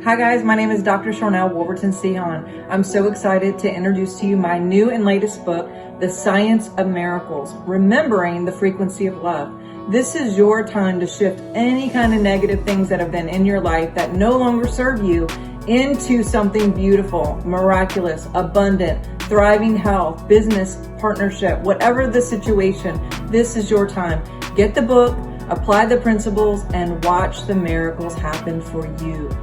Hi guys, my name is Dr. Sharnael Wolverton Sihon. I'm so excited to introduce to you my new and latest book, The Science of Miracles, Remembering the Frequency of Love. This is your time to shift any kind of negative things that have been in your life that no longer serve you into something beautiful, miraculous, abundant, thriving health, business, partnership, whatever the situation, this is your time. Get the book, apply the principles, and watch the miracles happen for you.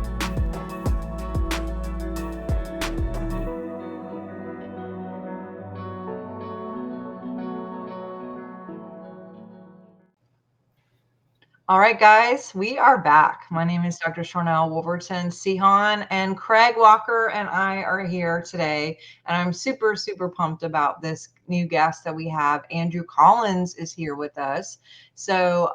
All right, guys, we are back. My name is Dr. Sharnael Wolverton Sihon, and Craig Walker and I are here today. And I'm super, super pumped about this new guest that we have. Andrew Collins is here with us. So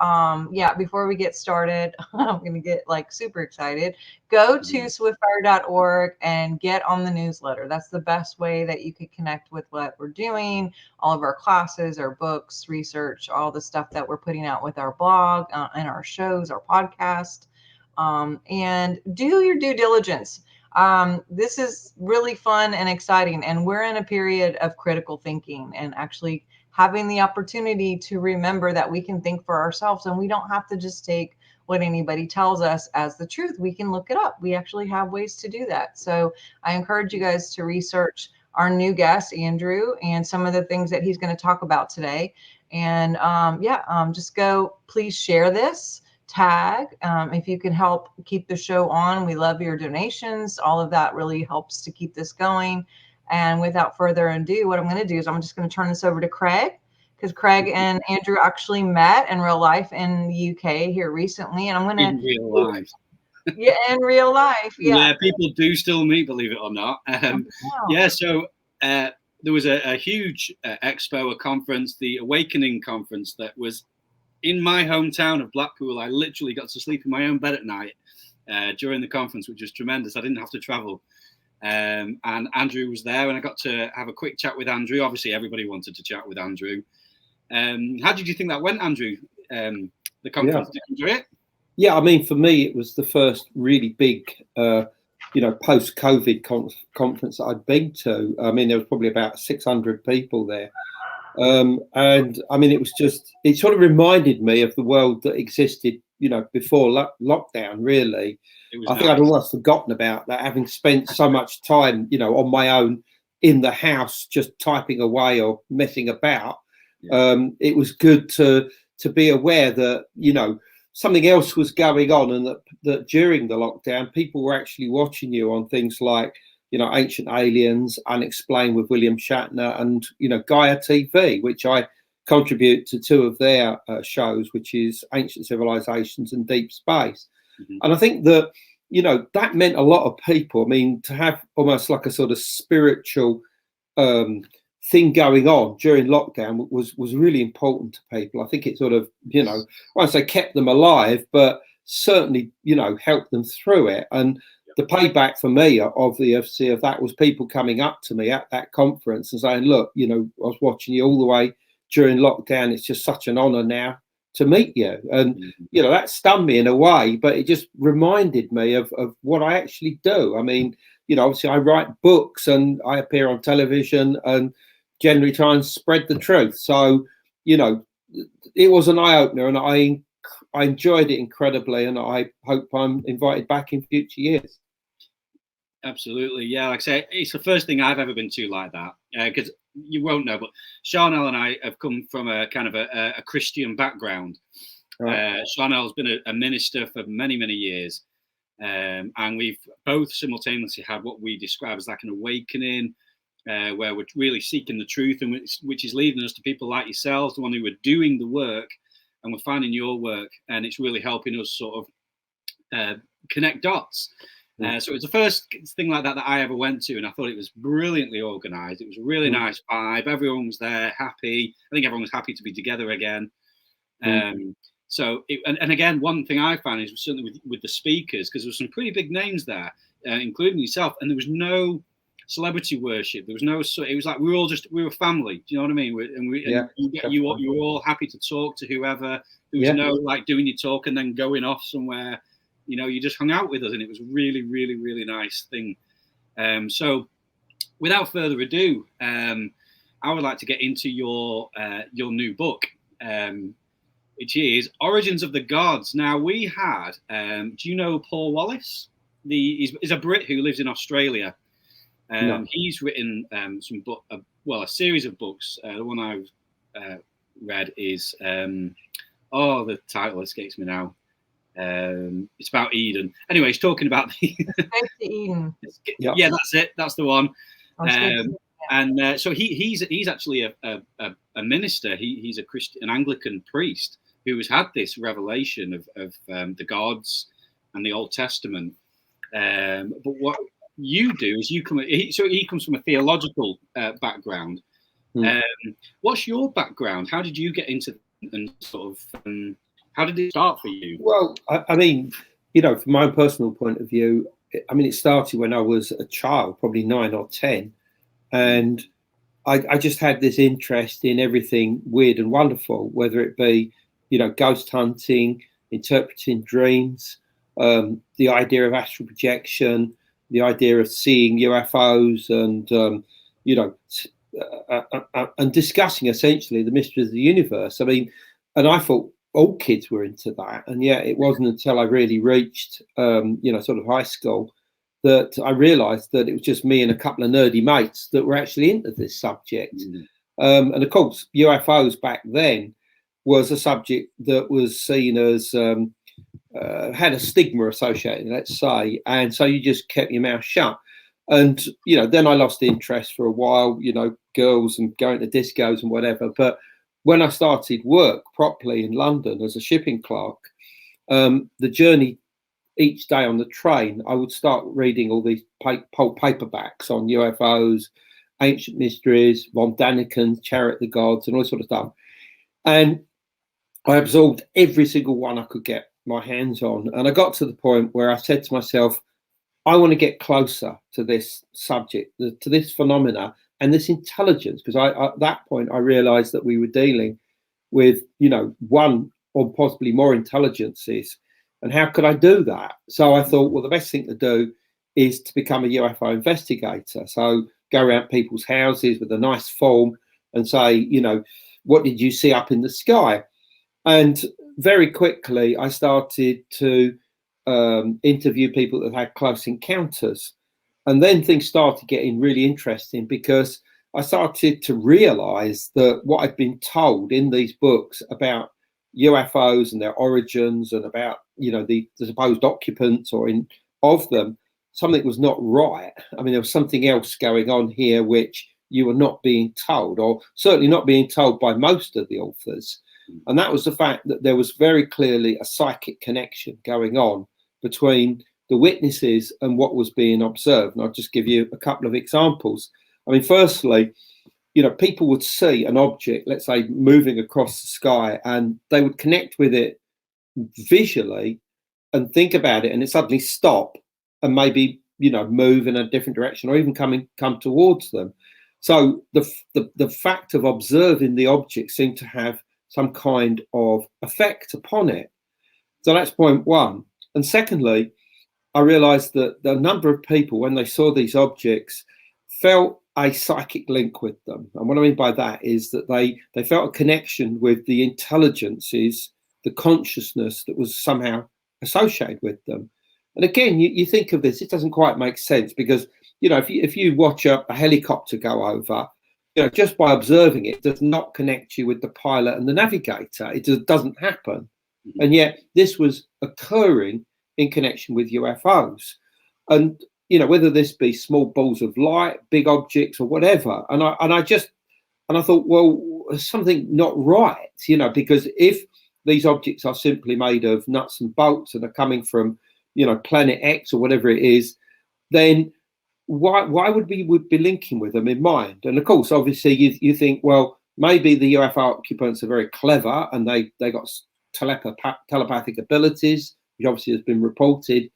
yeah, before we get started, I'm going to get like super excited. Go to swiftfire.org and get on the newsletter. That's the best way that you could connect with what we're doing, all of our classes, our books, research, all the stuff that we're putting out with our blog and our shows, our podcast, and do your due diligence. This is really fun and exciting, and we're in a period of critical thinking and actually having the opportunity to remember that we can think for ourselves and we don't have to just take what anybody tells us as the truth. We can look it up. We actually have ways to do that. So I encourage you guys to research our new guest, Andrew, and some of the things that he's going to talk about today. And just go, please share this, tag. If you can help keep the show on, we love your donations. All of that really helps to keep this going. And without further ado, what I'm going to do is I'm just going to turn this over to Craig, because Craig and Andrew actually met in real life in the UK here recently. And I'm going to... In real life. Yeah, in real life. Yeah, people do still meet, believe it or not. So there was a huge expo, a conference, the Awakening conference, that was in my hometown of Blackpool. I literally got to sleep in my own bed at night during the conference, which was tremendous. I didn't have to travel. And Andrew was there, and I got to have a quick chat with Andrew. Obviously, everybody wanted to chat with Andrew. How did you think that went, Andrew? The conference, did you enjoy it? Yeah, I mean, for me, it was the first really big, post-COVID conference that I'd been to. I mean, there was probably about 600 people there. And I mean, it sort of reminded me of the world that existed, before lockdown, really. I think I'd almost forgotten about that, having spent so much time, on my own in the house, just typing away or messing about. It was good to be aware that, something else was going on, and that during the lockdown, people were actually watching you on things like, Ancient Aliens, Unexplained with William Shatner, and, Gaia TV, which I contribute to two of their shows, which is Ancient Civilizations and Deep Space. Mm-hmm. And I think that, that meant a lot of people. I mean, to have almost like a sort of spiritual thing going on during lockdown was really important to people. I think it sort of, I won't say kept them alive, but certainly, helped them through it. And the payback for me of that was people coming up to me at that conference and saying, look, I was watching you all the way during lockdown. It's just such an honor now to meet you. And, that stunned me in a way, but it just reminded me of what I actually do. I mean, obviously I write books and I appear on television and generally try and spread the truth. So, it was an eye-opener, and I enjoyed it incredibly, and I hope I'm invited back in future years. Absolutely. Yeah, like I say, it's the first thing I've ever been to like that, because you won't know, but Sharnael and I have come from a kind of a Christian background. Right. Sharnael's been a minister for many, many years, and we've both simultaneously had what we describe as like an awakening, where we're really seeking the truth, and which is leading us to people like yourselves, the one who are doing the work, and we're finding your work, and it's really helping us sort of connect dots. So it was the first thing like that I ever went to, and I thought it was brilliantly organised. It was a really nice vibe. Everyone was there, happy. I think everyone was happy to be together again. So, and again, one thing I found is certainly with the speakers, because there were some pretty big names there, including yourself, and there was no celebrity worship. There was no. It was like we were family. Do you know what I mean? You were all happy to talk to whoever. There was no like doing your talk and then going off somewhere. you just hung out with us, and it was really, really, really nice thing. So without further ado, I would like to get into your new book, which is Origins of the Gods. Now, we had, do you know Paul Wallace? He's a Brit who lives in Australia. No. He's written some book, a series of books. The one I've read is, the title escapes me now. It's about Eden. Anyway, he's talking about the Eden. Yeah, that's it. That's the one. And so he's actually a minister. He's a Christian, an Anglican priest who has had this revelation of the gods and the Old Testament. But what you do is he comes from a theological background. What's your background? How did you get into and sort of how did it start for you? Well, I mean, from my own personal point of view, it started when I was a child, probably 9 or 10. And I just had this interest in everything weird and wonderful, whether it be, ghost hunting, interpreting dreams, the idea of astral projection, the idea of seeing UFOs and, and discussing essentially the mysteries of the universe. And I thought all kids were into that. And yet it wasn't until I really reached, sort of high school that I realised that it was just me and a couple of nerdy mates that were actually into this subject. And of course, UFOs back then was a subject that was seen as had a stigma associated, let's say, and so you just kept your mouth shut. And then I lost interest for a while, girls and going to discos and whatever. But when I started work properly in London as a shipping clerk, the journey each day on the train, I would start reading all these pulp paperbacks on UFOs, ancient mysteries, Von Daniken's Chariot of the Gods, and all this sort of stuff. And I absorbed every single one I could get my hands on. And I got to the point where I said to myself, I want to get closer to this subject, to this phenomena and this intelligence, because at that point I realized that we were dealing with, one or possibly more intelligences. And how could I do that? So I thought, well, the best thing to do is to become a UFO investigator. So go around people's houses with a nice form and say, what did you see up in the sky? And very quickly, I started to interview people that had close encounters. And then things started getting really interesting because I started to realize that what I'd been told in these books about UFOs and their origins and about, the supposed occupants of them, something was not right. There was something else going on here which you were not being told, or certainly not being told by most of the authors. And that was the fact that there was very clearly a psychic connection going on between the witnesses and what was being observed. And I'll just give you a couple of examples. Firstly, people would see an object, let's say, moving across the sky, and they would connect with it visually and think about it, and it suddenly stop and maybe, move in a different direction or even come towards them. So the fact of observing the object seemed to have some kind of effect upon it. So that's point one. And secondly, I realized that the number of people, when they saw these objects, felt a psychic link with them. And what I mean by that is that they felt a connection with the intelligences, the consciousness that was somehow associated with them. And again, you think of this, it doesn't quite make sense because, if you watch a helicopter go over, just by observing it does not connect you with the pilot and the navigator. It just doesn't happen. And yet this was occurring in connection with UFOs. And, whether this be small balls of light, big objects or whatever. And I thought, well, there's something not right, because if these objects are simply made of nuts and bolts and are coming from, planet X or whatever it is, then why would we be linking with them in mind? And of course, obviously, you think, well, maybe the UFO occupants are very clever and they got telepathic abilities, which obviously has been reported,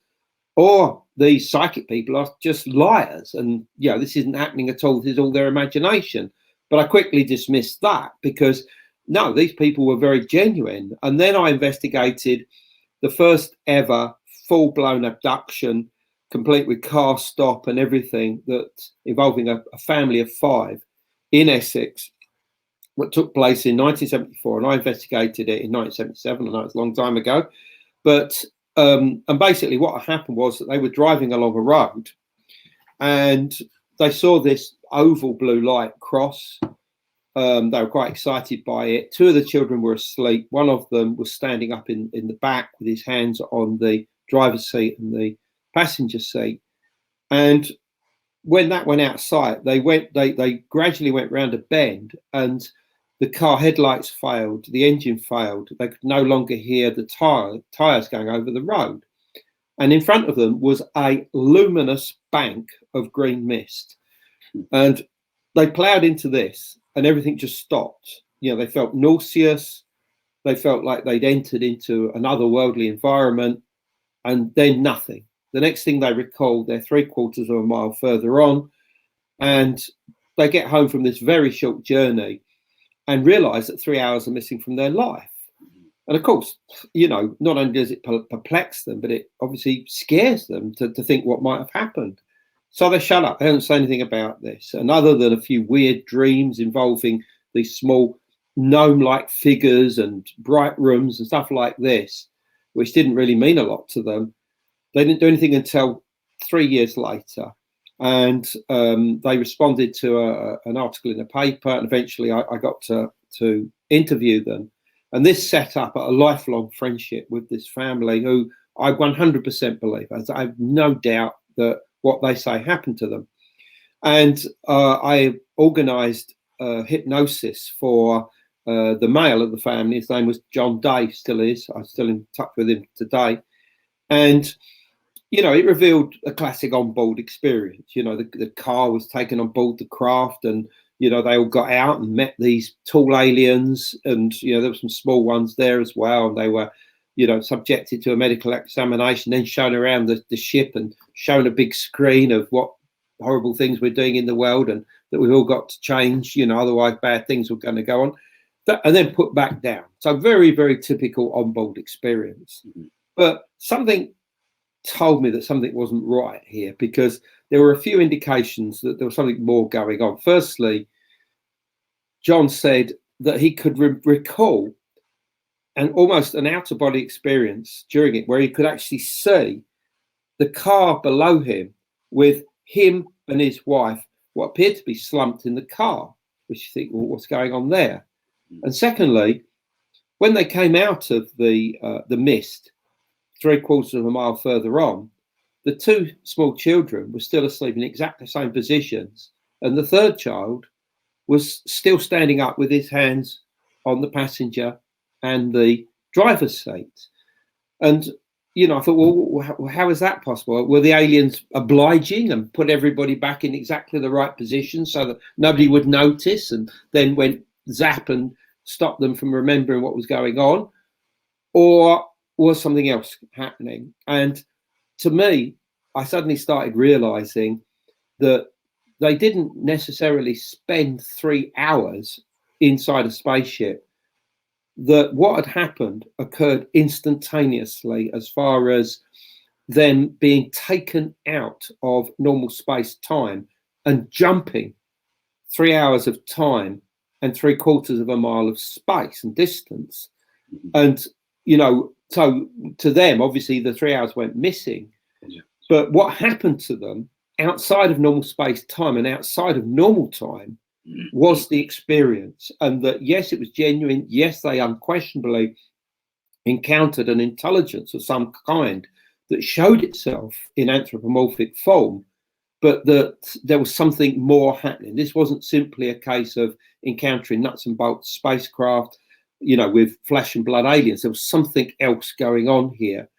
or these psychic people are just liars and this isn't happening at all, this is all their imagination. But I quickly dismissed that because no, these people were very genuine. And then I investigated the first ever full-blown abduction, complete with car stop and everything, that involving a family of 5 in Essex, what took place in 1974, and I investigated it in 1977. I know it's a long time ago, but and basically what happened was that they were driving along a road and they saw this oval blue light cross. They were quite excited by it. 2 of the children were asleep. One of them was standing up in the back with his hands on the driver's seat and the passenger seat. And when that went out of sight, they gradually went round a bend, and the car headlights failed, the engine failed. They could no longer hear the tires going over the road. And in front of them was a luminous bank of green mist. And they ploughed into this, and everything just stopped. You know, they felt nauseous. They felt like they'd entered into an otherworldly environment, and then nothing. The next thing they recalled, they're 3/4 of a mile further on, and they get home from this very short journey and realize that 3 hours are missing from their life. And of course, you know, not only does it perplex them, but it obviously scares them to think what might have happened. So they shut up. They don't say anything about this. And other than a few weird dreams involving these small gnome-like figures and bright rooms and stuff like this, which didn't really mean a lot to them, they didn't do anything until 3 years later. And they responded to an article in a paper, and eventually I got to interview them. And this set up a lifelong friendship with this family, who I 100% believe, as I have no doubt that what they say happened to them. And I organised hypnosis for the male of the family. His name was John Day, still is. I'm still in touch with him today. And you know, it revealed a classic on-board experience. You know, the car was taken on board the craft, and, you know, they all got out and met these tall aliens, and, you know, there were some small ones there as well. And they were, you know, subjected to a medical examination, then shown around the ship and shown a big screen of what horrible things we're doing in the world, and that we've all got to change, you know, otherwise bad things were going to go on. And then put back down. So very, very typical on-board experience. But something told me that something wasn't right here, because there were a few indications that there was something more going on. Firstly, John said that he could recall almost an out-of-body experience during it, where he could actually see the car below him with him and his wife, what appeared to be slumped in the car, which you think, well, what's going on there? And secondly, when they came out of the mist, 3/4 of a mile further on, the 2 small children were still asleep in exactly the same positions, and the 3rd child was still standing up with his hands on the passenger and the driver's seat. And, you know, I thought, well, how is that possible? Were the aliens obliging and put everybody back in exactly the right position so that nobody would notice, and then went zap and stop them from remembering what was going on? Or was something else happening? And to me, I suddenly started realizing that they didn't necessarily spend 3 hours inside a spaceship. That what had happened occurred instantaneously, as far as them being taken out of normal space time and jumping 3 hours of time and 3/4 of a mile of space and distance. And, you know, so to them, obviously, the 3 hours went missing. Yeah. But what happened to them outside of normal space time and outside of normal time was the experience. And that, yes, it was genuine. Yes, they unquestionably encountered an intelligence of some kind that showed itself in anthropomorphic form, but that there was something more happening. This wasn't simply a case of encountering nuts and bolts spacecraft, you know, with flesh and blood aliens. There was something else going on here,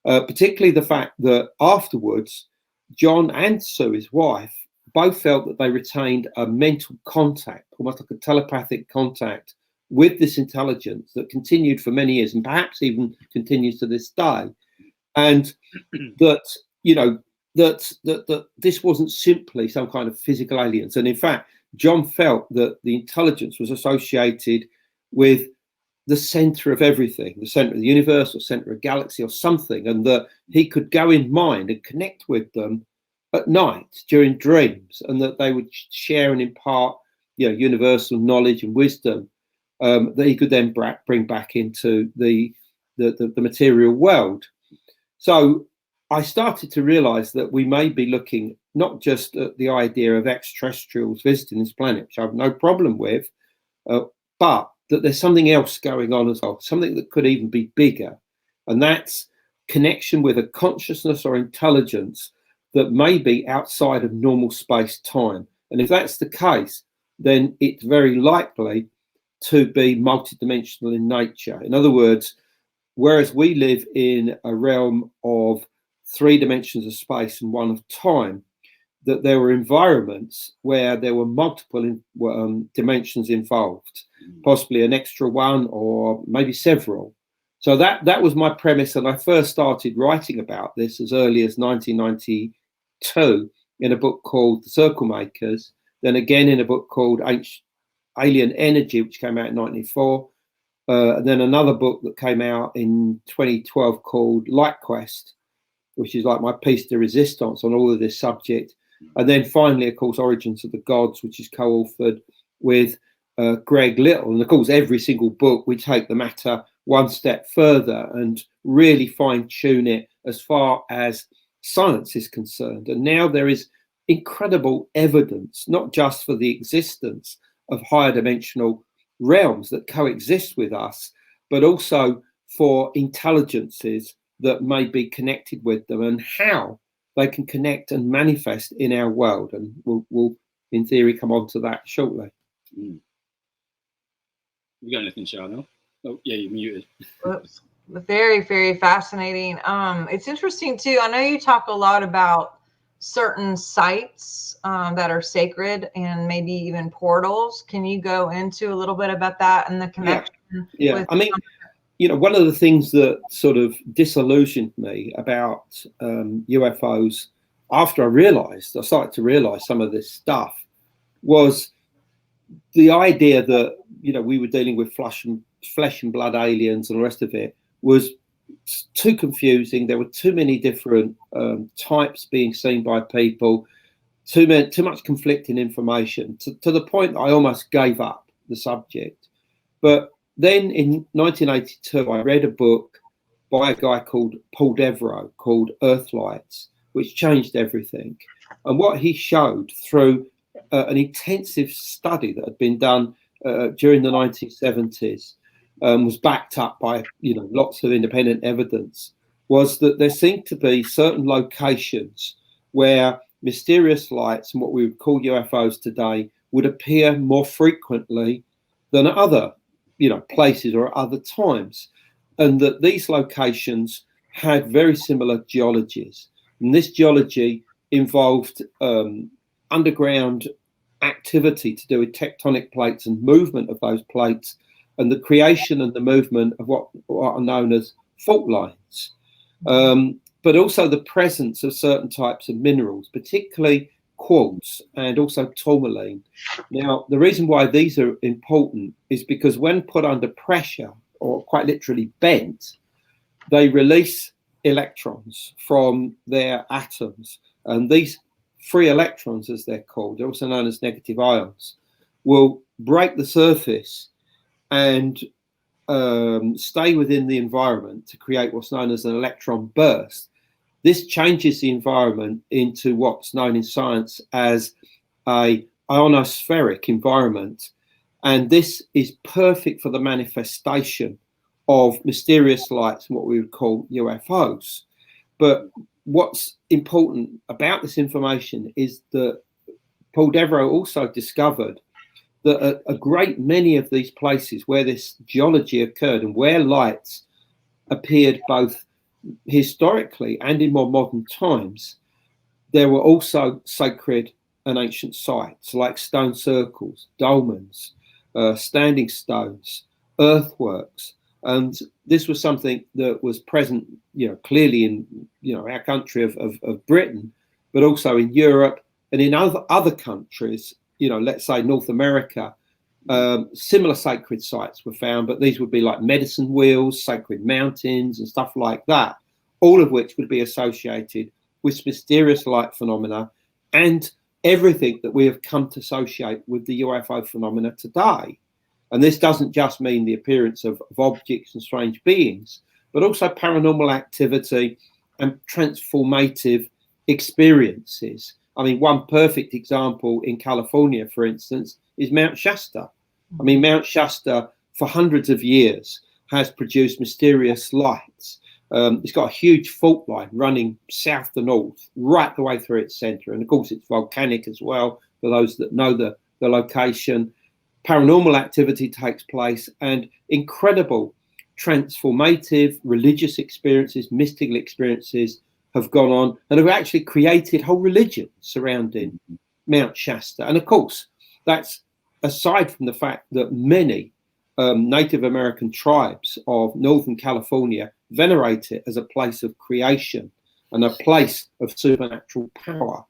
particularly the fact that afterwards, John and Sue, his wife, both felt that they retained a mental contact, almost like a telepathic contact, with this intelligence that continued for many years and perhaps even continues to this day. And that, you know, that this wasn't simply some kind of physical aliens. And in fact, John felt that the intelligence was associated with the center of everything, the center of the universe or center of a galaxy or something, and that he could go in mind and connect with them at night during dreams, and that they would share and impart, universal knowledge and wisdom that he could then bring back into the material world. So I started to realize that we may be looking not just at the idea of extraterrestrials visiting this planet, which I have no problem with, but that there's something else going on as well, something that could even be bigger. And that's connection with a consciousness or intelligence that may be outside of normal space-time. And if that's the case, then it's very likely to be multidimensional in nature. In other words, whereas we live in a realm of 3 dimensions of space and 1 of time, that there were environments where there were multiple dimensions involved, possibly an extra one or maybe several. So that was my premise, and I first started writing about this as early as 1992 in a book called The Circle Makers, then again in a book called Alien Energy, which came out in 1994, and then another book that came out in 2012 called Light Quest, which is like my piece de resistance on all of this subject. And then finally, of course, Origins of the Gods, which is co-authored with Greg Little. And of course, every single book, we take the matter one step further and really fine tune it as far as science is concerned. And now there is incredible evidence, not just for the existence of higher dimensional realms that coexist with us, but also for intelligences that may be connected with them and how they can connect and manifest in our world. And we'll in theory, come on to that shortly. You got anything, Sharnael? Oh, yeah, you're muted. Oops. Very, very fascinating. It's interesting too. I know you talk a lot about certain sites that are sacred and maybe even portals. Can you go into a little bit about that and the connection? Yeah. I mean, one of the things that sort of disillusioned me about UFOs after I started to realize some of this stuff, was the idea that, we were dealing with flesh and blood aliens and the rest of it was too confusing. There were too many different types being seen by people, too much conflicting information, to the point that I almost gave up the subject. But then in 1982, I read a book by a guy called Paul Devereaux called Earthlights, which changed everything. And what he showed through an intensive study that had been done during the 1970s, was backed up by lots of independent evidence, was that there seemed to be certain locations where mysterious lights and what we would call UFOs today would appear more frequently than other places or other times, and that these locations had very similar geologies. And this geology involved underground activity to do with tectonic plates and movement of those plates, and the creation and the movement of what are known as fault lines, but also the presence of certain types of minerals, particularly quartz and also tourmaline. Now, the reason why these are important is because when put under pressure, or quite literally bent, they release electrons from their atoms. And these free electrons, as they're called, they're also known as negative ions, will break the surface and stay within the environment to create what's known as an electron burst. This changes the environment into what's known in science as a ionospheric environment. And this is perfect for the manifestation of mysterious lights and what we would call UFOs. But what's important about this information is that Paul Devereaux also discovered that a great many of these places where this geology occurred and where lights appeared both historically and in more modern times, there were also sacred and ancient sites like stone circles, dolmens, standing stones, earthworks. And this was something that was present, clearly in, our country of Britain, but also in Europe and in other countries, let's say North America, Similar sacred sites were found, but these would be like medicine wheels, sacred mountains, and stuff like that, all of which would be associated with mysterious light phenomena and everything that we have come to associate with the UFO phenomena today. And this doesn't just mean the appearance of objects and strange beings, but also paranormal activity and transformative experiences. I mean, one perfect example in California, for instance, is Mount Shasta. I mean, Mount Shasta for hundreds of years has produced mysterious lights. It's got a huge fault line running south to north, right the way through its center. And of course, it's volcanic as well, for those that know the location. Paranormal activity takes place, and incredible transformative religious experiences, mystical experiences have gone on and have actually created whole religions surrounding Mount Shasta. And of course, that's aside from the fact that many Native American tribes of Northern California venerate it as a place of creation and a place of supernatural power.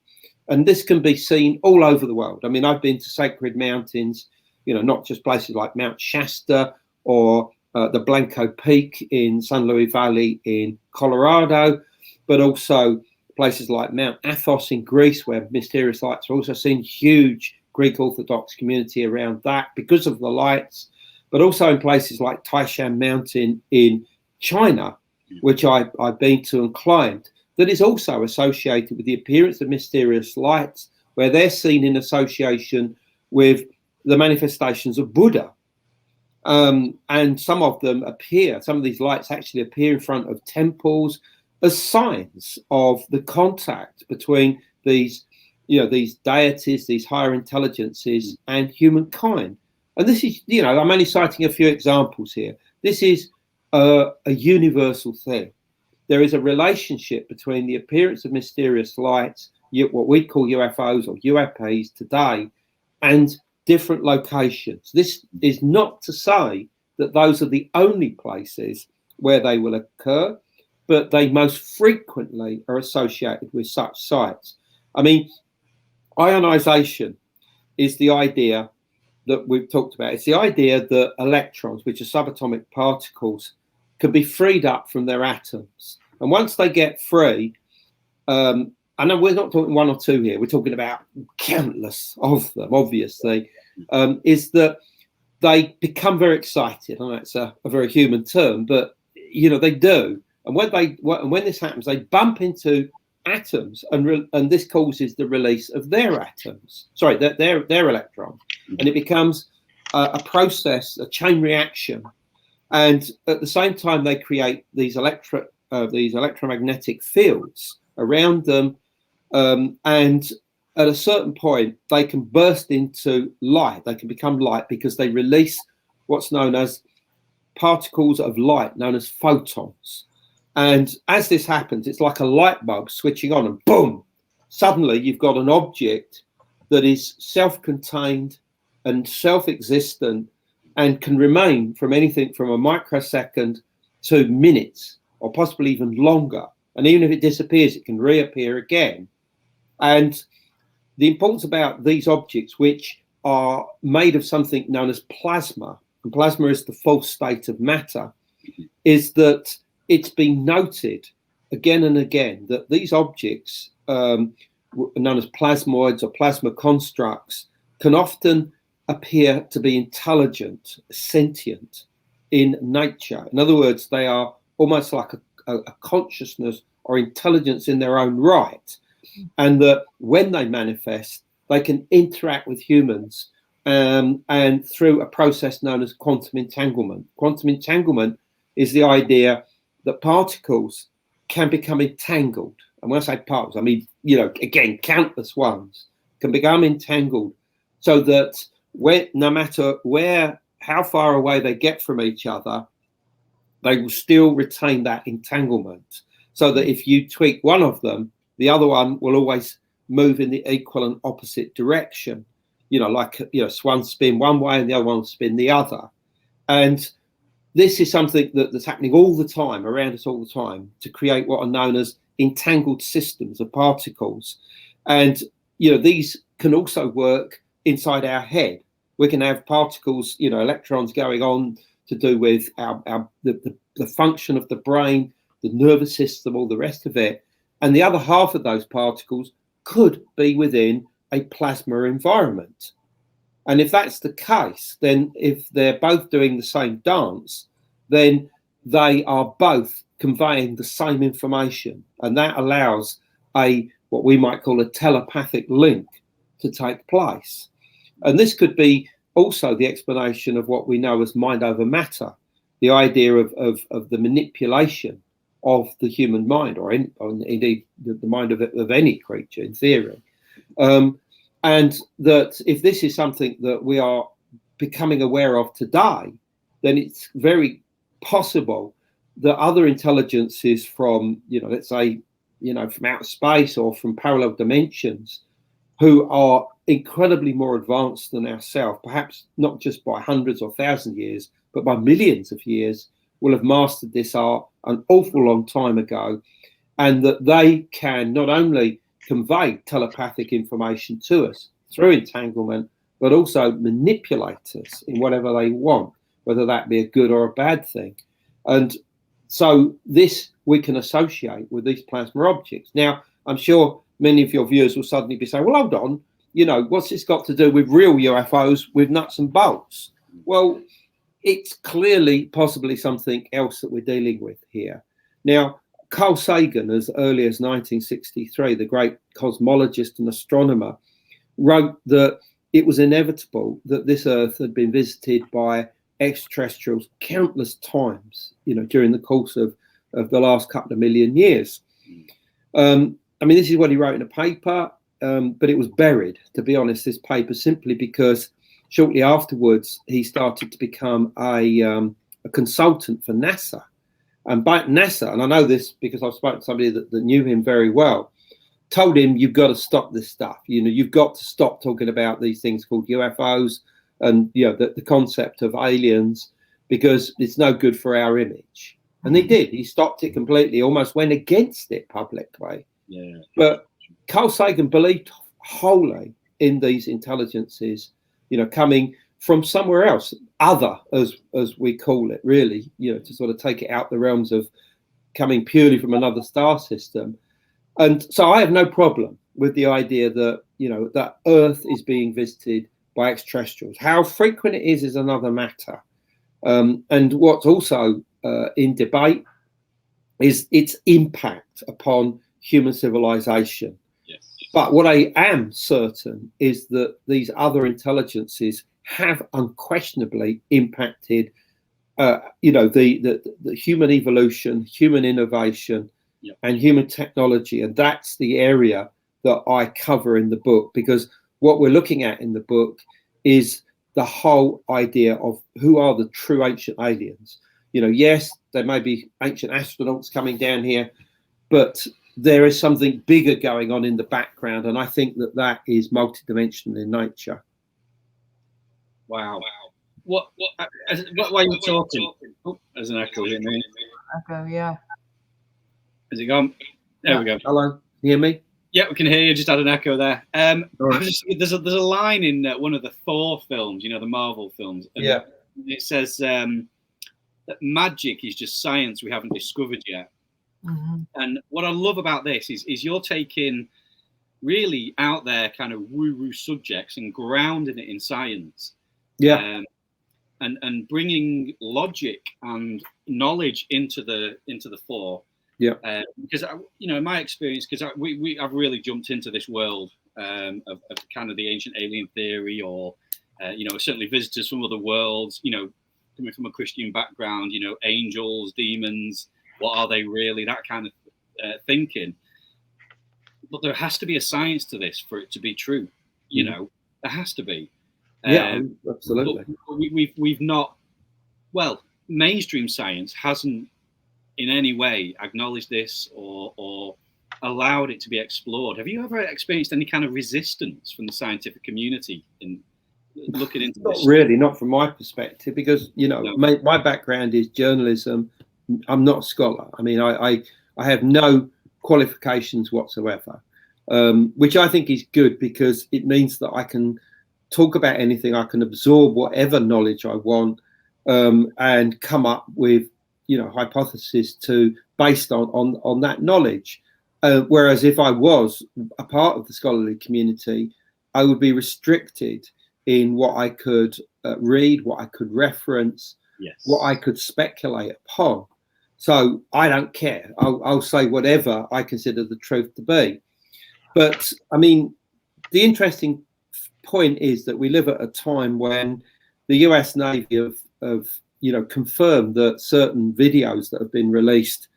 And this can be seen all over the world. I mean, I've been to sacred mountains, you know, not just places like Mount Shasta or the Blanco Peak in San Luis Valley in Colorado, but also places like Mount Athos in Greece, where mysterious lights are also seen. Huge Greek Orthodox community around that because of the lights, but also in places like Taishan Mountain in China, which I've been to and climbed, that is also associated with the appearance of mysterious lights, where they're seen in association with the manifestations of Buddha. And some of them appear, some of these lights actually appear in front of temples as signs of the contact between these, you know, these deities, these higher intelligences and humankind. And this is, you know, I'm only citing a few examples here. This is a universal thing. There is a relationship between the appearance of mysterious lights, what we call UFOs or UAPs today, and different locations. This is not to say that those are the only places where they will occur, but they most frequently are associated with such sites. I mean, ionization is the idea that we've talked about. It's the idea that electrons, which are subatomic particles, can be freed up from their atoms. And once they get free, I know we're not talking one or two here, we're talking about countless of them, obviously, is that they become very excited. I know it's a very human term, but, you know, they do. And when this happens, they bump into atoms, and this causes the release of their atoms, sorry, their electrons. And it becomes a process, a chain reaction. And at the same time, they create these electromagnetic fields around them. And at a certain point, they can burst into light. They can become light because they release what's known as particles of light, known as photons. And as this happens, it's like a light bulb switching on, and boom, suddenly you've got an object that is self-contained and self-existent and can remain from anything from a microsecond to minutes or possibly even longer. And even if it disappears, it can reappear again. And the importance about these objects, which are made of something known as plasma, and plasma is the false state of matter, is that it's been noted again and again that these objects, known as plasmoids or plasma constructs, can often appear to be intelligent, sentient in nature. In other words, they are almost like a consciousness or intelligence in their own right, and that when they manifest, they can interact with humans and through a process known as quantum entanglement. Quantum entanglement is the idea that particles can become entangled. And when I say particles, I mean, you know, again, countless ones can become entangled, so that no matter how far away they get from each other, they will still retain that entanglement. So that if you tweak one of them, the other one will always move in the equal and opposite direction. You know, like, you know, one spin one way and the other one will spin the other. And this is something that's happening all the time, around us all the time, to create what are known as entangled systems of particles. And, you know, these can also work inside our head. We can have particles, electrons going on to do with the function of the brain, the nervous system, all the rest of it. And the other half of those particles could be within a plasma environment. And if that's the case, then if they're both doing the same dance, then they are both conveying the same information. And that allows what we might call a telepathic link to take place. And this could be also the explanation of what we know as mind over matter, the idea of the manipulation of the human mind, or indeed the mind of any creature in theory. And that if this is something that we are becoming aware of today, then it's very possible that other intelligences from, let's say, from outer space or from parallel dimensions, who are incredibly more advanced than ourselves, perhaps not just by hundreds or thousands of years, but by millions of years, will have mastered this art an awful long time ago, and that they can not only convey telepathic information to us through entanglement, but also manipulate us in whatever they want, whether that be a good or a bad thing. And so this we can associate with these plasma objects. Now, I'm sure many of your viewers will suddenly be saying, well, hold on, what's this got to do with real UFOs with nuts and bolts? Well, it's clearly possibly something else that we're dealing with here. Now, Carl Sagan, as early as 1963, the great cosmologist and astronomer, wrote that it was inevitable that this Earth had been visited by extraterrestrials countless times, during the course of the last couple of million years. This is what he wrote in a paper, but it was buried, to be honest, this paper, simply because shortly afterwards he started to become a consultant for NASA. And by NASA, and I know this because I've spoken to somebody that knew him very well, told him, you've got to stop this stuff. You've got to stop talking about these things called UFOs and the concept of aliens, because it's no good for our image. And he did. He stopped it completely, almost went against it publicly. Yeah. But Carl Sagan believed wholly in these intelligences, coming from somewhere else, other, as we call it, really, to sort of take it out the realms of coming purely from another star system. And so I have no problem with the idea that, that Earth is being visited by extraterrestrials. How frequent it is another matter. And what's also in debate is its impact upon human civilization. Yes. But what I am certain is that these other intelligences have unquestionably impacted, the human evolution, human innovation, and human technology. And that's the area that I cover in the book, because what we're looking at in the book is the whole idea of who are the true ancient aliens. Yes, there may be ancient astronauts coming down here, but there is something bigger going on in the background. And I think that is multidimensional in nature. Wow. What while you're talking? Oh, there's an echo in there. Echo, yeah. Has it gone? There we go. Hello, can you hear me? Yeah, we can hear you. Just had an echo there. Right. There's a line in one of the Thor films, the Marvel films. And yeah. It says that magic is just science we haven't discovered yet. Mm-hmm. And what I love about this is you're taking really out there kind of woo-woo subjects and grounding it in science. Yeah. And bringing logic and knowledge into the fore. Yeah. Because in my experience, because I've really jumped into this world of kind of the ancient alien theory, or certainly visitors from other worlds. Coming from a Christian background, angels, demons, what are they really? That kind of thinking. But there has to be a science to this for it to be true. There has to be. Yeah, absolutely. We've not. Well, mainstream science hasn't in any way acknowledged this or allowed it to be explored. Have you ever experienced any kind of resistance from the scientific community in looking into this? Not really, not from my perspective, because my background is journalism. I'm not a scholar. I mean, I have no qualifications whatsoever, which I think is good, because it means that I can talk about anything. I can absorb whatever knowledge I want, and come up with, hypotheses based on that knowledge. Whereas if I was a part of the scholarly community, I would be restricted in what I could read, what I could reference, what I could speculate upon. So I don't care. I'll say whatever I consider the truth to be. But I mean, the interesting point is that we live at a time when the US Navy have confirmed that certain videos that have been released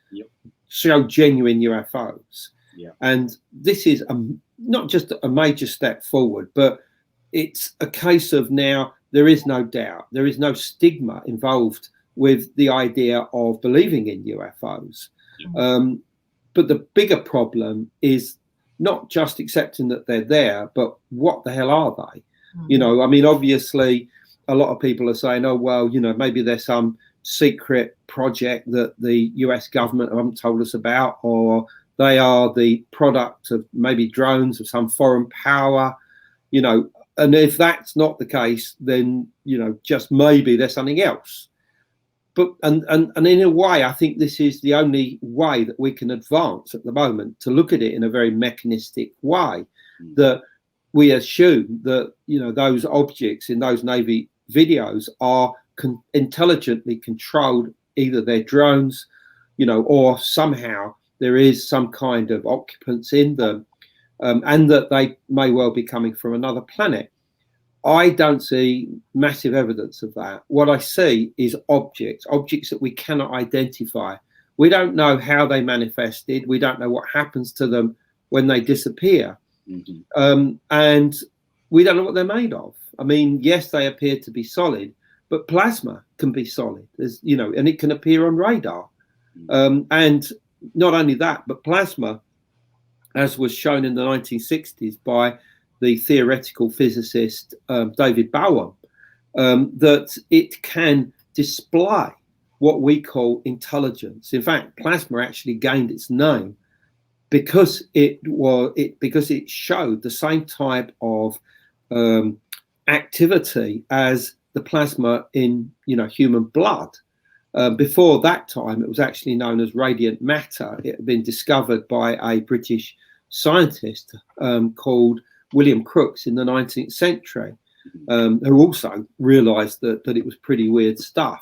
show genuine UFOs. And this is not just a major step forward, but it's a case of now there is no doubt, there is no stigma involved with the idea of believing in UFOs. But the bigger problem is not just accepting that they're there, but what the hell are they? I mean, obviously, a lot of people are saying, oh, well, maybe there's some secret project that the US government haven't told us about, or they are the product of maybe drones of some foreign power, and if that's not the case, then, just maybe there's something else. But and in a way, I think this is the only way that we can advance at the moment, to look at it in a very mechanistic way, that we assume that, those objects in those Navy videos are intelligently controlled, either they're drones, or somehow there is some kind of occupants in them, and that they may well be coming from another planet. I don't see massive evidence of that. What I see is objects that we cannot identify. We don't know how they manifested. We don't know what happens to them when they disappear. And we don't know what they're made of. I mean, yes, they appear to be solid, but plasma can be solid, and it can appear on radar. And not only that, but plasma, as was shown in the 1960s by the theoretical physicist David Bohm, that it can display what we call intelligence. In fact, plasma actually gained its name because it showed the same type of activity as the plasma in human blood. Before that time, it was actually known as radiant matter. It had been discovered by a British scientist called William Crookes in the 19th century, who also realized that it was pretty weird stuff.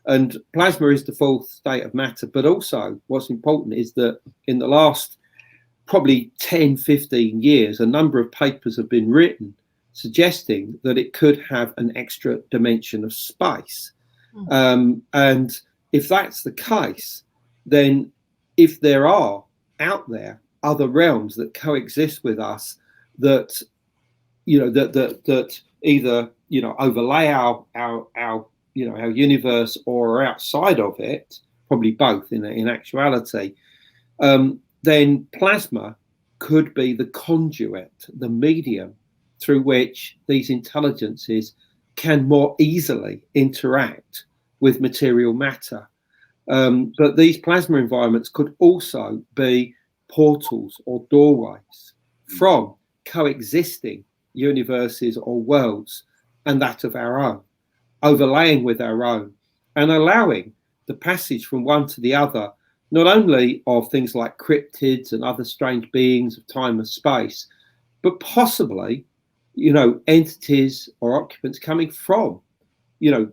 And plasma is the fourth state of matter. But also what's important is that in the last probably 10, 15 years, a number of papers have been written suggesting that it could have an extra dimension of space. And if that's the case, then if there are out there other realms that coexist with us, that that either overlay our universe or are outside of it, probably both in actuality, then plasma could be the conduit, the medium through which these intelligences can more easily interact with material matter. But these plasma environments could also be portals or doorways from coexisting universes or worlds and that of our own, overlaying with our own and allowing the passage from one to the other, not only of things like cryptids and other strange beings of time and space, but possibly, entities or occupants coming from,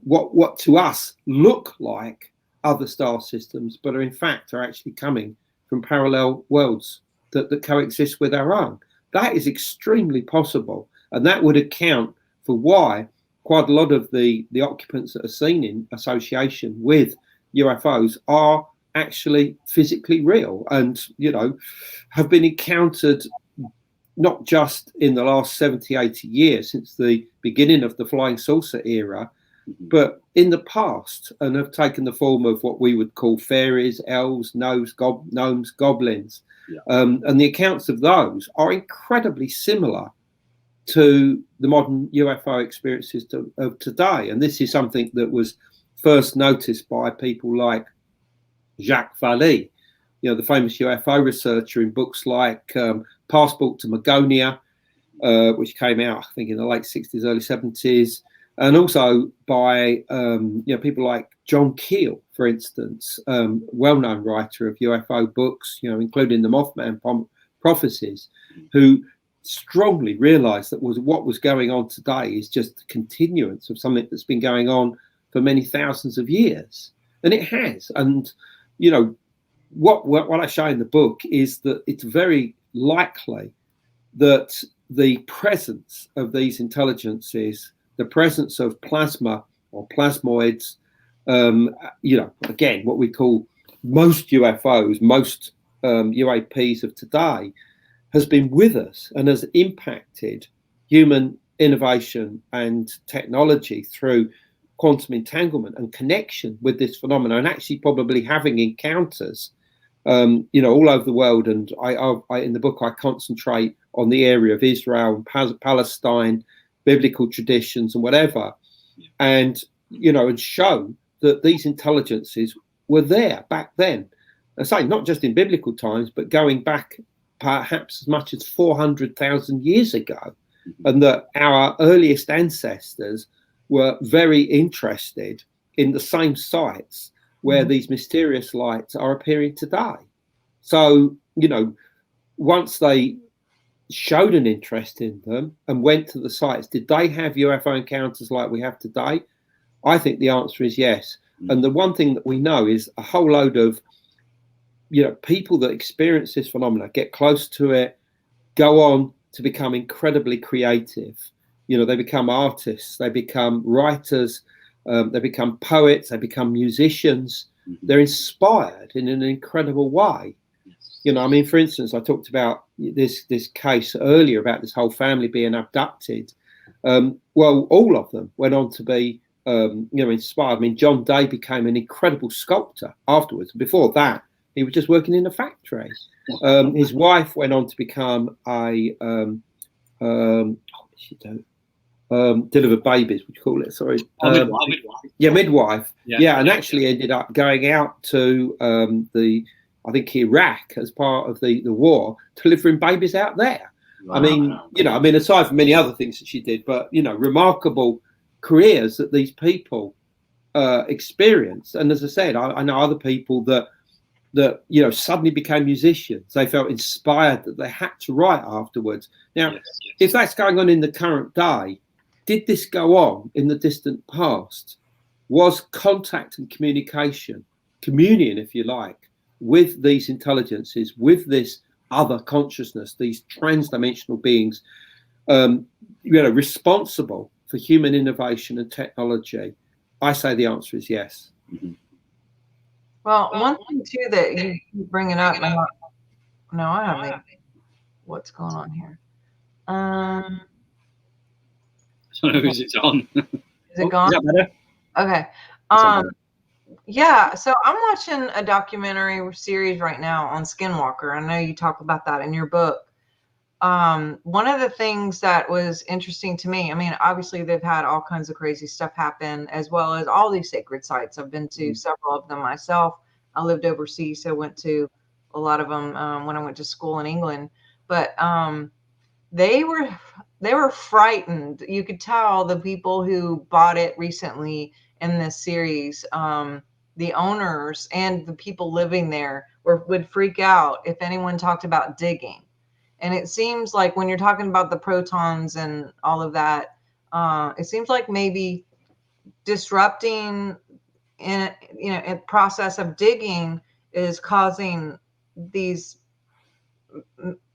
what to us look like other star systems, but are in fact actually coming from parallel worlds that coexist with our own. That is extremely possible, and that would account for why quite a lot of the occupants that are seen in association with UFOs are actually physically real and, have been encountered not just in the last 70, 80 years since the beginning of the flying saucer era, but in the past, and have taken the form of what we would call fairies, elves, gnomes, goblins. And the accounts of those are incredibly similar to the modern UFO experiences of today. And this is something that was first noticed by people like Jacques Vallée, the famous UFO researcher in books like Passport to Magonia, which came out, I think, in the late 60s, early 70s. And also by people like John Keel, for instance, well-known writer of UFO books, including the Mothman Prophecies, who strongly realised that what was going on today is just the continuance of something that's been going on for many thousands of years, and it has. And what I show in the book is that it's very likely that the presence of these intelligences, the presence of plasma or plasmoids, again, what we call most UFOs, most UAPs of today, has been with us and has impacted human innovation and technology through quantum entanglement and connection with this phenomenon, and actually probably having encounters, all over the world. And I in the book, I concentrate on the area of Israel and Palestine, biblical traditions and whatever, and and show that these intelligences were there back then. I say not just in biblical times, but going back perhaps as much as 400,000 years ago, and that our earliest ancestors were very interested in the same sites where these mysterious lights are appearing today. So, once they showed an interest in them and went to the sites, did they have UFO encounters like we have today? I think the answer is yes. And the one thing that we know is a whole load of people that experience this phenomena, get close to it, go on to become incredibly creative. They become artists, they become writers, they become poets, they become musicians. They're inspired in an incredible way. For instance, I talked about this case earlier about this whole family being abducted. Well, all of them went on to be, inspired. John Day became an incredible sculptor afterwards. Before that, he was just working in a factory. His wife went on to become a deliver babies, what do you call it? Sorry. Midwife. Yeah, midwife. Yeah, and actually ended up going out to I think Iraq as part of the war, delivering babies out there. Wow. Aside from many other things that she did, but remarkable careers that these people experienced. And as I said, I know other people that suddenly became musicians. They felt inspired that they had to write afterwards. Now, if that's going on in the current day, did this go on in the distant past? Was contact and communion, if you like, with these intelligences, with this other consciousness, these transdimensional beings, responsible for human innovation and technology? I say the answer is yes. Well, one thing too that you keep bringing up, no, I don't think what's going on here. I don't know who's it's on. Is it gone? Is that better? Okay. Yeah, so I'm watching a documentary series right now on Skinwalker. I know you talk about that in your book. One of the things that was interesting to me, obviously they've had all kinds of crazy stuff happen, as well as all these sacred sites. I've been to several of them myself. I lived overseas, so went to a lot of them when I went to school in England. But they were frightened. You could tell the people who bought it recently in this series, the owners and the people living there would freak out if anyone talked about digging. And it seems like when you're talking about the protons and all of that, it seems like maybe disrupting in a process of digging is causing these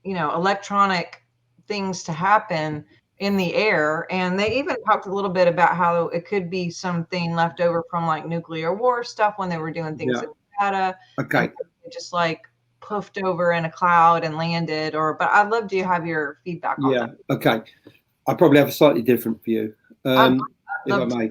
electronic things to happen in the air. And they even talked a little bit about how it could be something left over from like nuclear war stuff when they were doing things in Nevada. Okay. Just like puffed over in a cloud and landed, but I'd love to have your feedback on that. Okay. I probably have a slightly different view, if I may.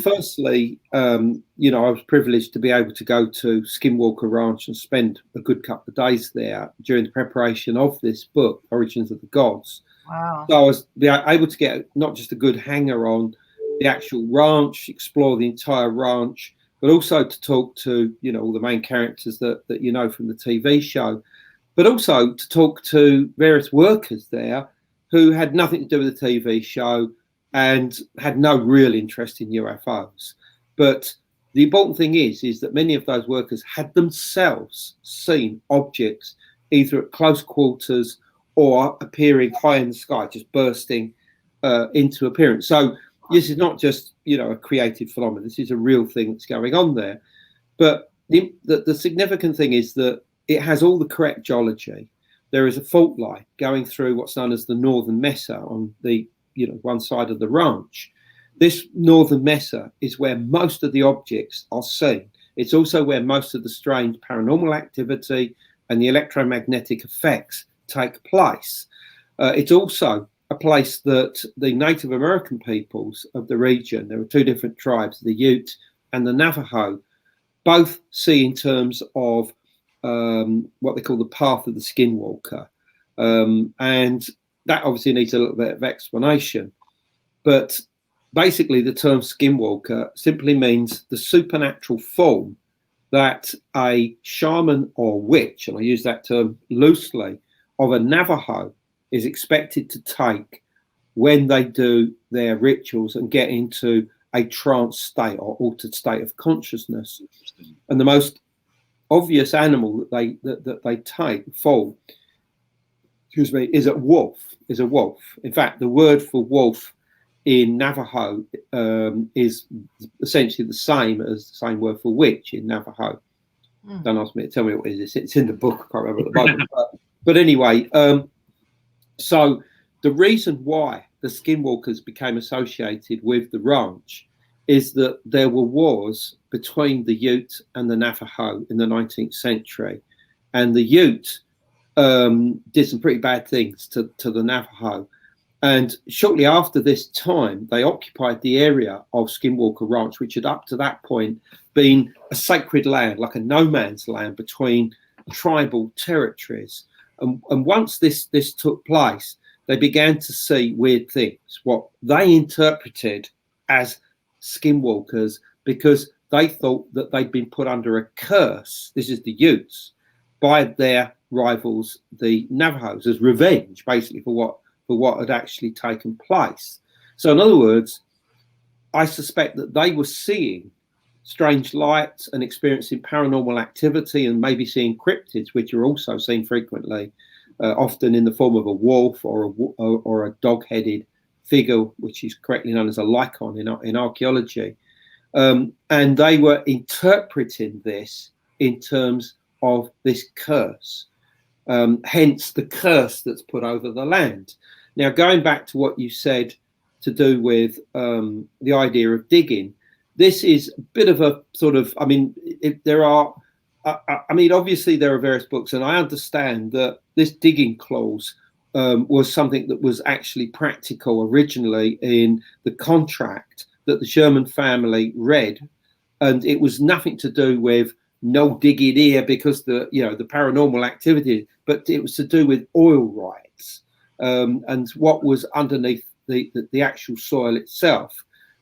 Firstly, I was privileged to be able to go to Skinwalker Ranch and spend a good couple of days there during the preparation of this book, Origins of the Gods. Wow. So I was able to get not just a good hanger on the actual ranch, explore the entire ranch, but also to talk to, all the main characters that from the TV show, but also to talk to various workers there who had nothing to do with the TV show and had no real interest in UFOs. But the important thing is that many of those workers had themselves seen objects either at close quarters or appearing high in the sky, just bursting into appearance. So this is not just, you know, a creative phenomenon. This is a real thing that's going on there. But the significant thing is that it has all the correct geology. There is a fault line going through what's known as the northern mesa on the, you know, one side of the ranch. This northern mesa is where most of the objects are seen. It's also where most of the strange paranormal activity and the electromagnetic effects take place. It's also a place that the Native American peoples of the region, there are two different tribes, the Ute and the Navajo, both see in terms of what they call the path of the Skinwalker. And that obviously needs a little bit of explanation. But basically, the term Skinwalker simply means the supernatural form that a shaman or witch, and I use that term loosely, of a Navajo is expected to take when they do their rituals and get into a trance state or altered state of consciousness. And the most obvious animal that they take for, excuse me, is a wolf. In fact, the word for wolf in Navajo is essentially the same as the same word for witch in Navajo. Don't ask me to tell me what it is. It's in the book. I can't remember at the moment. But anyway, so the reason why the Skinwalkers became associated with the ranch is that there were wars between the Ute and the Navajo in the 19th century. And the Ute did some pretty bad things to the Navajo. And shortly after this time, they occupied the area of Skinwalker Ranch, which had up to that point been a sacred land, like a no man's land between tribal territories. And once this took place, they began to see weird things, what they interpreted as skinwalkers, because they thought that they'd been put under a curse, this is the Utes, by their rivals, the Navajos, as revenge, basically, for what had actually taken place. So in other words, I suspect that they were seeing strange lights and experiencing paranormal activity and maybe seeing cryptids, which are also seen frequently, often in the form of a wolf or a dog-headed figure, which is correctly known as a lycon in archaeology. And they were interpreting this in terms of this curse, hence the curse that's put over the land. Now, going back to what you said to do with the idea of digging, this is a bit of a sort of, I mean, obviously there are various books, and I understand that this digging clause was something that was actually practical originally in the contract that the Sherman family read, and it was nothing to do with no digging here because the paranormal activity, but it was to do with oil rights and what was underneath the actual soil itself.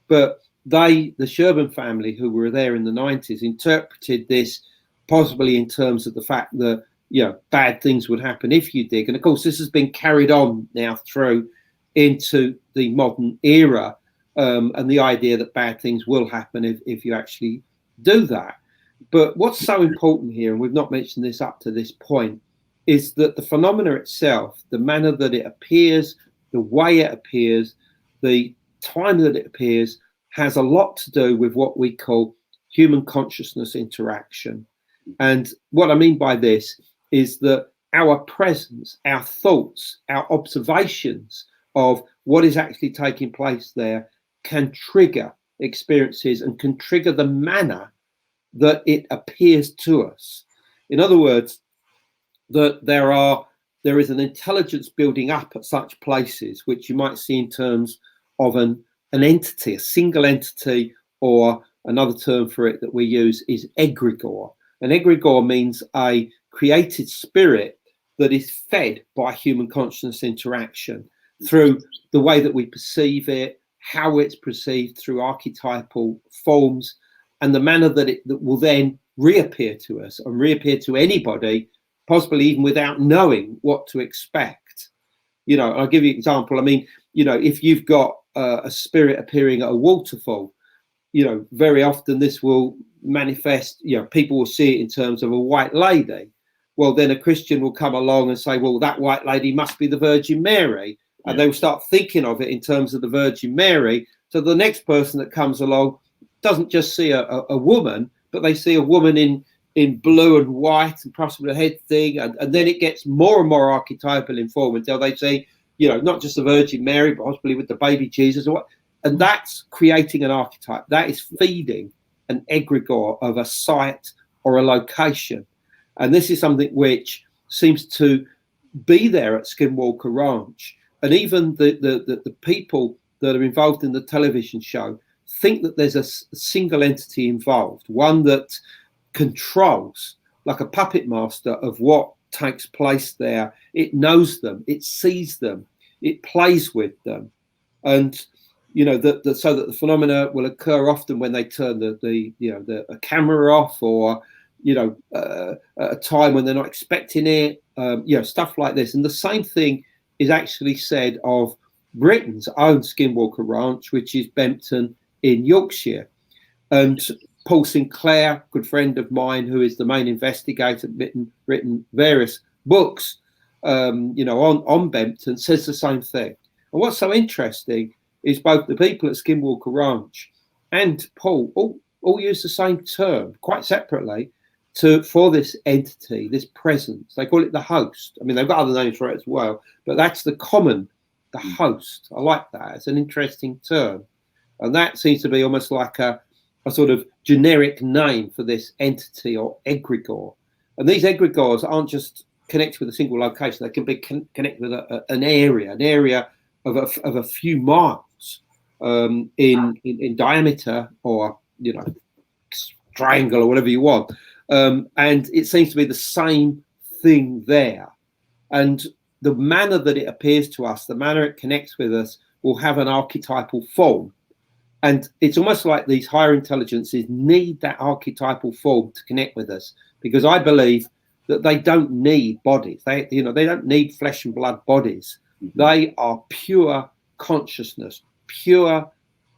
But the Sherman family, who were there in the 90s, interpreted this possibly in terms of the fact that, you know, bad things would happen if you dig. And of course, this has been carried on now through into the modern era, and the idea that bad things will happen if you actually do that. But what's so important here, and we've not mentioned this up to this point, is that the phenomena itself, the manner that it appears, the way it appears, the time that it appears, has a lot to do with what we call human consciousness interaction. And what I mean by this is that our presence, our thoughts, our observations of what is actually taking place there can trigger experiences and can trigger the manner that it appears to us. In other words, that there is an intelligence building up at such places, which you might see in terms of an entity, a single entity, or another term for it that we use is egregore. An egregore means a created spirit that is fed by human consciousness interaction through the way that we perceive it, how it's perceived through archetypal forms, and the manner that will then reappear to us and reappear to anybody, possibly even without knowing what to expect. You know, I'll give you an example. I mean, you know, if you've got a spirit appearing at a waterfall, you know, very often this will manifest, you know, people will see it in terms of a white lady. Well, then a Christian will come along and say, well, that white lady must be the Virgin Mary. And they will start thinking of it in terms of the Virgin Mary. So the next person that comes along doesn't just see a woman, but they see a woman in blue and white and possibly a head thing. And then it gets more and more archetypal in form until they see, you know, not just the Virgin Mary, but possibly with the baby Jesus or what. And that's creating an archetype. That is feeding an egregore of a site or a location. And this is something which seems to be there at Skinwalker Ranch. And even the people that are involved in the television show think that there's a single entity involved, one that controls, like a puppet master, of what takes place there. It knows them, it sees them, it plays with them. And you know, so that the phenomena will occur often when they turn the camera off, or you know, at a time when they're not expecting it, you know, stuff like this. And the same thing is actually said of Britain's own Skinwalker Ranch, which is Bempton in Yorkshire. And Paul Sinclair, good friend of mine, who is the main investigator, written various books, you know, on Bempton, says the same thing. And what's so interesting is both the people at Skinwalker Ranch and Paul all use the same term, quite separately, for this entity, this presence. They call it the host. I mean, they've got other names for it as well, but that's the common, the host. I like that. It's an interesting term. And that seems to be almost like a sort of generic name for this entity or egregore. And these egregores aren't just connected with a single location. They can be connected with an area of a few miles in diameter, or, you know, triangle or whatever you want. And it seems to be the same thing there. And the manner that it appears to us, the manner it connects with us, will have an archetypal form. And it's almost like these higher intelligences need that archetypal form to connect with us, because I believe that they don't need bodies. They don't need flesh and blood bodies. Mm-hmm. They are pure consciousness, pure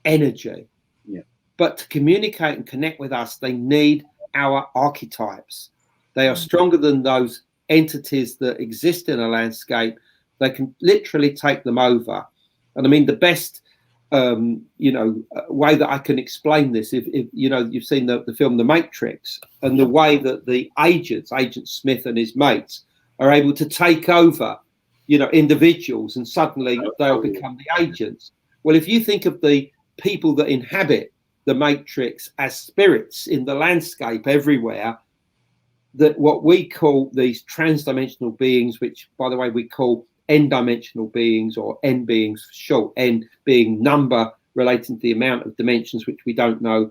energy. Yeah. But to communicate and connect with us, they need our archetypes. They are stronger than those entities that exist in a landscape. They can literally take them over. And I mean, the best way that I can explain this, if you know, you've seen the film The Matrix, and the way that the Agent Smith and his mates are able to take over, you know, individuals, and suddenly they'll become the agents. Well, if you think of the people that inhabit the Matrix as spirits in the landscape everywhere, that what we call these transdimensional beings, which, by the way, we call n-dimensional beings, or n beings for short, n being number relating to the amount of dimensions which we don't know.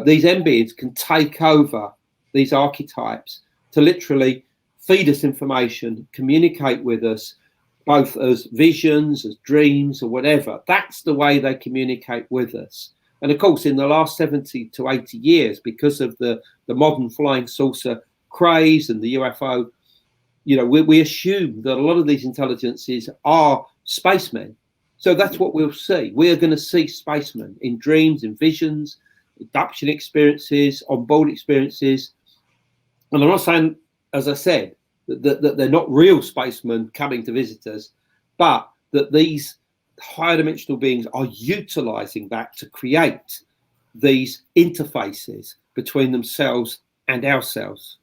These n beings can take over these archetypes to literally feed us information, communicate with us, both as visions, as dreams, or whatever. That's the way they communicate with us. And of course, in the last 70 to 80 years, because of the modern flying saucer craze and the UFO, you know, we assume that a lot of these intelligences are spacemen. So that's what we'll see. We are going to see spacemen in dreams, in visions, abduction experiences, on-board experiences. And I'm not saying, as I said, that they're not real spacemen coming to visit us, but that these higher dimensional beings are utilizing that to create these interfaces between themselves and ourselves.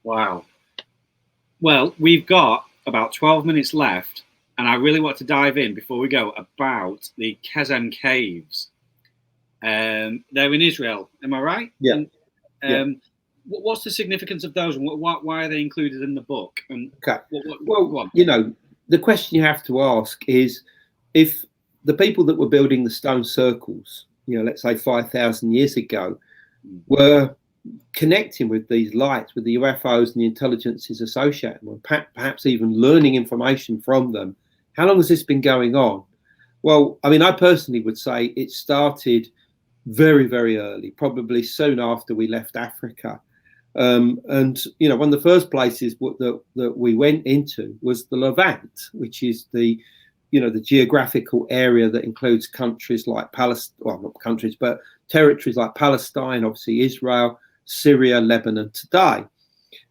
Wow. Well, we've got about 12 minutes left, and I really want to dive in before we go about the Kazan caves. They're in Israel, am I right? Yeah. And, what's the significance of those, and why are they included in the book? And okay. Well, you know, the question you have to ask is, if the people that were building the stone circles, you know, let's say 5,000 years ago, were connecting with these lights, with the UFOs and the intelligences associated with them, perhaps even learning information from them, how long has this been going on? Well, I mean, I personally would say it started very, very early, probably soon after we left Africa. And one of the first places that we went into was the Levant, which is the geographical area that includes countries like Palestine, well, not countries, but territories like Palestine, obviously Israel, Syria, Lebanon today.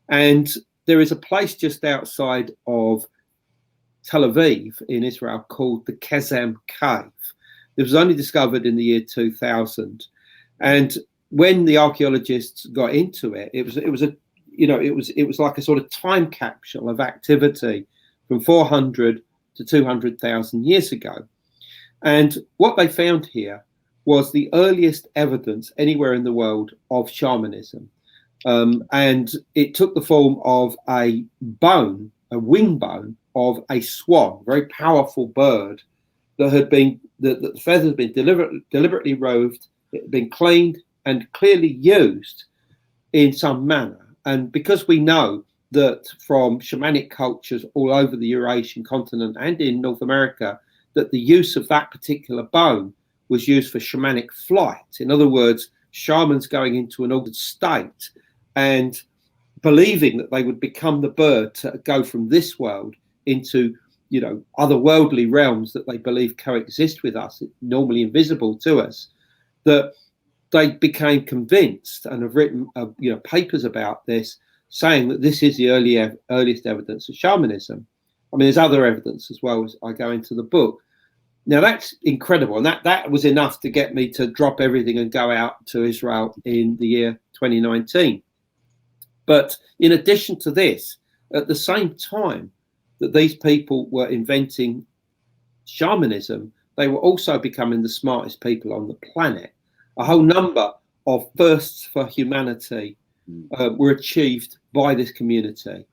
And there is a place just outside of Tel Aviv in Israel called the Kazan cave. It was only discovered in the year 2000. And when the archaeologists got into it, it was like a sort of time capsule of activity from 400 to 200,000 years ago. And what they found here was the earliest evidence anywhere in the world of shamanism. And it took the form of a bone, a wing bone of a swan, a very powerful bird that the feathers had been deliberately removed, it had been cleaned and clearly used in some manner. And because we know that from shamanic cultures all over the Eurasian continent and in North America, that the use of that particular bone was used for shamanic flight. In other words, shamans going into an altered state and believing that they would become the bird to go from this world into otherworldly realms that they believe coexist with us, normally invisible to us, that they became convinced and have written papers about this, saying that this is the earliest evidence of shamanism. I mean, there's other evidence as well as I go into the book. Now, that's incredible. And that was enough to get me to drop everything and go out to Israel in the year 2019. But in addition to this, at the same time that these people were inventing shamanism, they were also becoming the smartest people on the planet. A whole number of firsts for humanity were achieved by this community.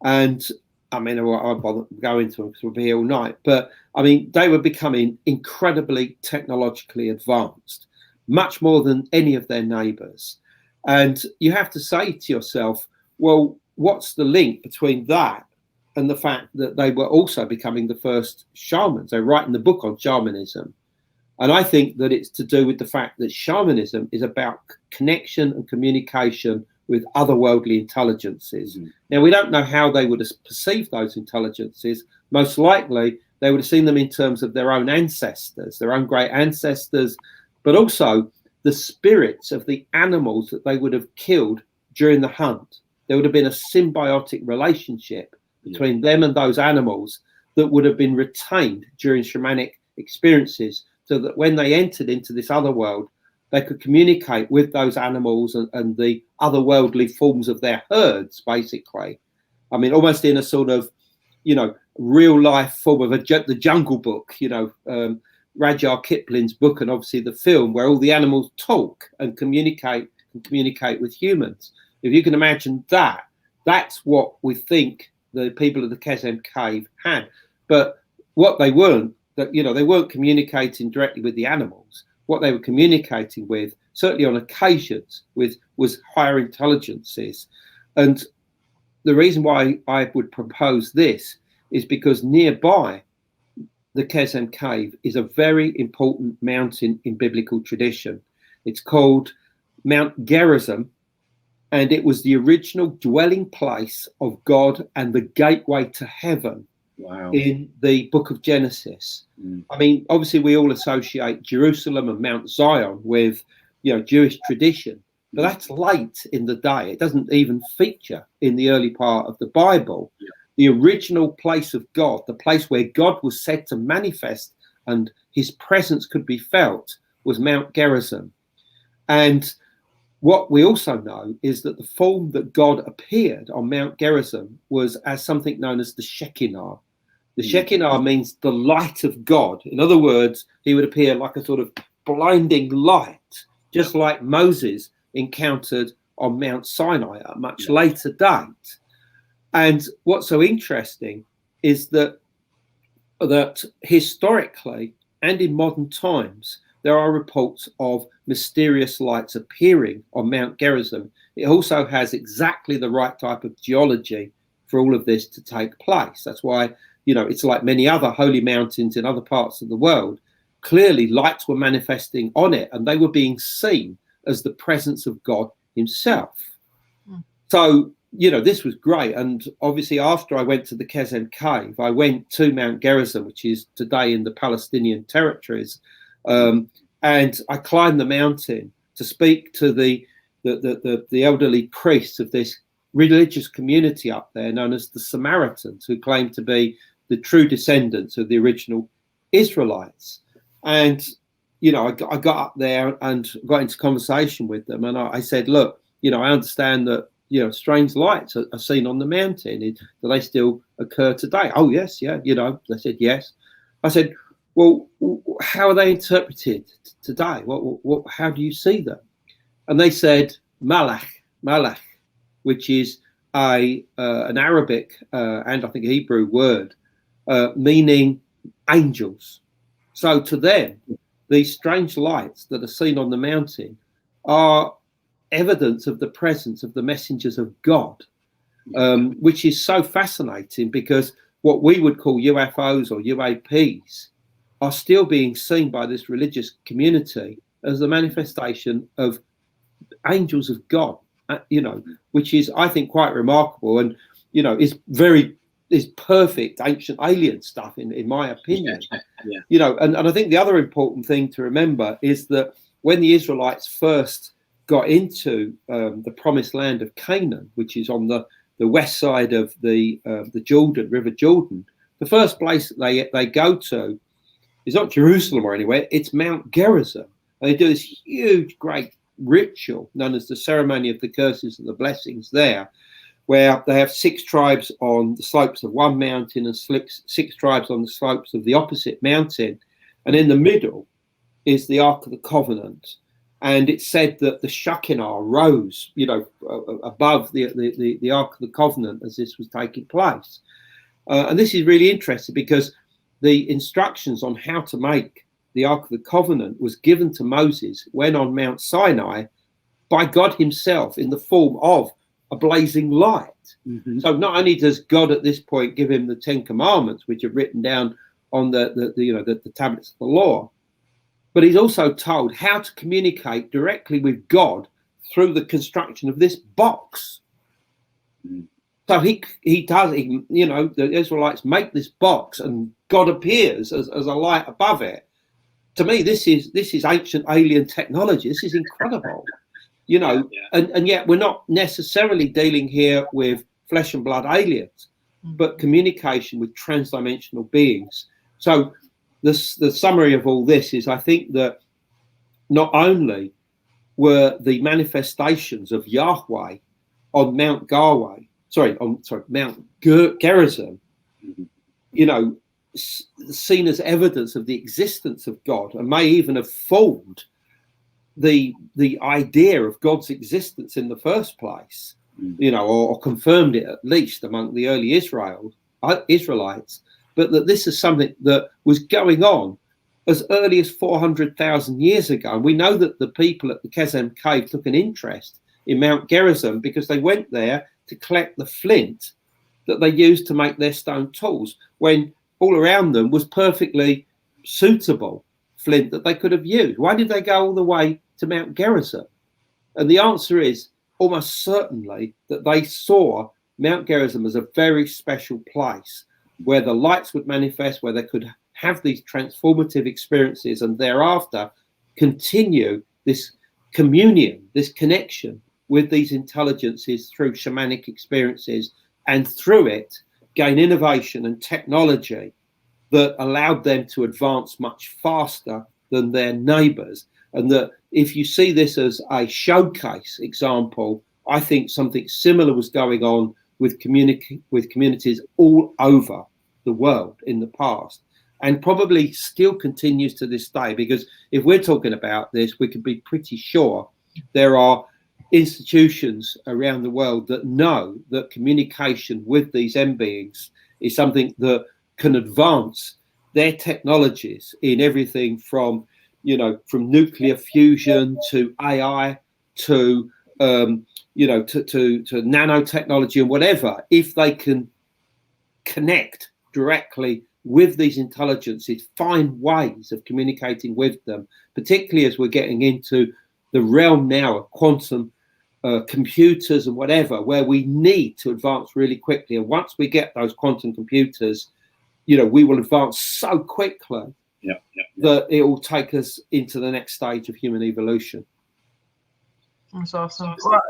And I mean, I won't go into them because we'll be here all night, but I mean, they were becoming incredibly technologically advanced, much more than any of their neighbors. And you have to say to yourself, well, what's the link between that and the fact that they were also becoming the first shamans? They're writing the book on shamanism. And I think that it's to do with the fact that shamanism is about connection and communication with otherworldly intelligences. Now, we don't know how they would have perceived those intelligences. Most likely, they would have seen them in terms of their own ancestors, their own great ancestors, but also the spirits of the animals that they would have killed during the hunt. There would have been a symbiotic relationship between them and those animals that would have been retained during shamanic experiences, so that when they entered into this other world, they could communicate with those animals and the otherworldly forms of their herds, basically. I mean, almost in a sort of, real life form of the Jungle Book, Rudyard Kipling's book, and obviously the film, where all the animals talk and communicate with humans. If you can imagine that, that's what we think the people of the Kazan cave had. But what they weren't, they weren't communicating directly with the animals. What they were communicating with, certainly on occasions, was higher intelligences. And the reason why I would propose this is because nearby the Kazan cave is a very important mountain in biblical tradition. It's called Mount Gerizim, and it was the original dwelling place of God and the gateway to heaven. Wow. In the book of Genesis. I mean, obviously we all associate Jerusalem and Mount Zion with, Jewish tradition, but that's late in the day. It doesn't even feature in the early part of the Bible. The original place of God, the place where God was said to manifest and his presence could be felt, was Mount Gerizim. And what we also know is that the form that God appeared on Mount Gerizim was as something known as the Shekinah. The Shekinah means the light of God. In other words, he would appear like a sort of blinding light, just like Moses encountered on Mount Sinai at a much later date. And what's so interesting is that historically and in modern times, there are reports of mysterious lights appearing on Mount Gerizim. It also has exactly the right type of geology for all of this to take place. That's why, it's like many other holy mountains in other parts of the world. Clearly, lights were manifesting on it, and they were being seen as the presence of God himself. So, you know, this was great. And obviously, after I went to the Kazan cave, I went to Mount Gerizim, which is today in the Palestinian territories. And I climbed the mountain to speak to the elderly priests of this religious community up there known as the Samaritans, who claim to be the true descendants of the original Israelites. And, you know, I got up there and got into conversation with them. And I said, look, you know, I understand that, you know, strange lights are seen on the mountain. Do they still occur today? Oh, yes, yeah. You know, they said yes. I said, well, how are they interpreted today? How do you see them? And they said malach, which is an Arabic and I think a Hebrew word meaning angels. So to them, these strange lights that are seen on the mountain are evidence of the presence of the messengers of God, which is so fascinating, because what we would call UFOs or UAPs are still being seen by this religious community as the manifestation of angels of God, you know, which is, I think, quite remarkable, and, you know, is perfect ancient alien stuff in my opinion. Yeah. You know, and I think the other important thing to remember is that when the Israelites first got into the promised land of Canaan, which is on the west side of the Jordan, River Jordan, the first place that they go to is not Jerusalem or anywhere, it's Mount Gerizim. And they do this huge, great ritual known as the ceremony of the curses and the blessings there, where they have 6 tribes on the slopes of one mountain and 6 tribes on the slopes of the opposite mountain. And in the middle is the Ark of the Covenant. And it's said that the Shekinah rose, you know, above the Ark of the Covenant as this was taking place. And this is really interesting, because the instructions on how to make the Ark of the Covenant was given to Moses when on Mount Sinai by God himself in the form of a blazing light. Mm-hmm. So not only does God at this point give him the 10 Commandments, which are written down on the tablets of the law, but he's also told how to communicate directly with God through the construction of this box. Mm. So you know, the Israelites make this box and God appears as a light above it. To me, this is ancient alien technology. This is incredible, you know, and yet we're not necessarily dealing here with flesh and blood aliens, but communication with transdimensional beings. So the summary of all this is, I think that not only were the manifestations of Yahweh on Mount Mount Gerizim, you know, seen as evidence of the existence of God, and may even have formed the idea of God's existence in the first place, you know, or confirmed it at least among the early Israelites, but that this is something that was going on as early as 400,000 years ago. And we know that the people at the Kazan cave took an interest in Mount Gerizim because they went there to collect the flint that they used to make their stone tools, when all around them was perfectly suitable flint that they could have used. Why did they go all the way to Mount Gerizim? And the answer is almost certainly that they saw Mount Gerizim as a very special place where the lights would manifest, where they could have these transformative experiences, and thereafter continue this communion, this connection with these intelligences through shamanic experiences, and through it gain innovation and technology that allowed them to advance much faster than their neighbors. And that if you see this as a showcase example, I think something similar was going on with communities all over the world in the past, and probably still continues to this day, because if we're talking about this, we can be pretty sure there are institutions around the world that know that communication with these M beings is something that can advance their technologies in everything from, you know, from nuclear fusion to AI to you know, to nanotechnology and whatever. If they can connect directly with these intelligences, find ways of communicating with them, particularly as we're getting into the realm now of quantum computers and whatever, where we need to advance really quickly. And once we get those quantum computers, we will advance so quickly that it will take us into the next stage of human evolution. That's awesome. Well,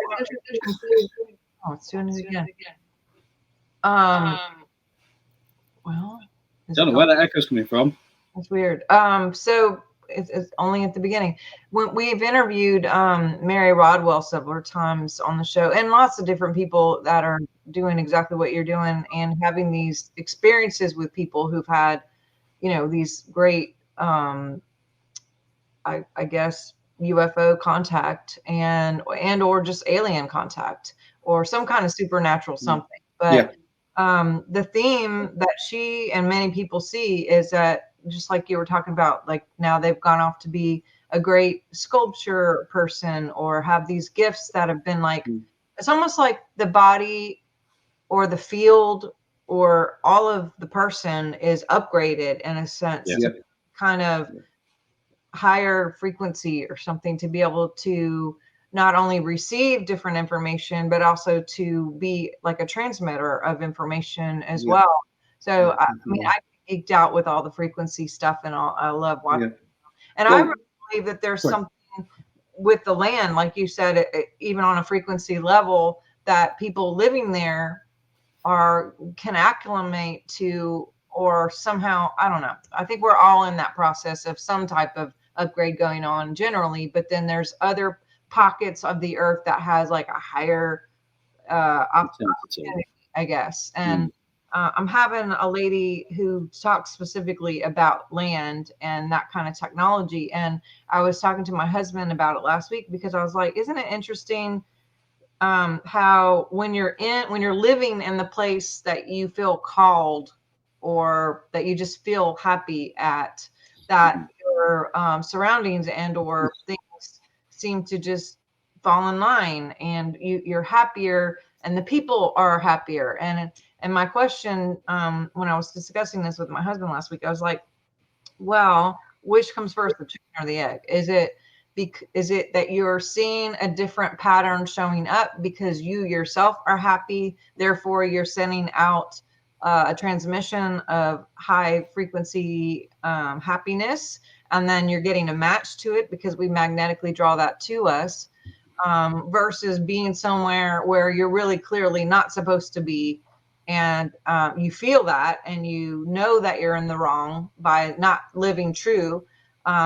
it's doing it again. Well, I don't know where that echo's coming from. That's weird. So it's only at the beginning. We've interviewed Mary Rodwell several times on the show, and lots of different people that are doing exactly what you're doing and having these experiences with people who've had, these great, I guess, UFO contact and or just alien contact or some kind of supernatural something. But the theme that she and many people see is that, just like you were talking about, like now they've gone off to be a great sculpture person or have these gifts that have been like, it's almost like the body or the field or all of the person is upgraded in a sense, kind of higher frequency or something, to be able to not only receive different information, but also to be like a transmitter of information as well. So, I mean, I geeked out with all the frequency stuff and all. I love watching. And I really believe that there's something with the land, like you said, even on a frequency level, that people living there can acclimate to, or somehow, I don't know. I think we're all in that process of some type of upgrade going on generally, but then there's other pockets of the earth that has like a higher opportunity, I guess. And I'm having a lady who talks specifically about land and that kind of technology. And I was talking to my husband about it last week because I was like, isn't it interesting how when you're living in the place that you feel called or that you just feel happy at, that your surroundings and or things seem to just fall in line, and you're happier and the people are happier. And my question, when I was discussing this with my husband last week, I was like, well, which comes first, the chicken or the egg? Is it that you're seeing a different pattern showing up because you yourself are happy, therefore you're sending out a transmission of high frequency happiness, and then you're getting a match to it because we magnetically draw that to us, versus being somewhere where you're really clearly not supposed to be, and you feel that, and you know that you're in the wrong by not living true,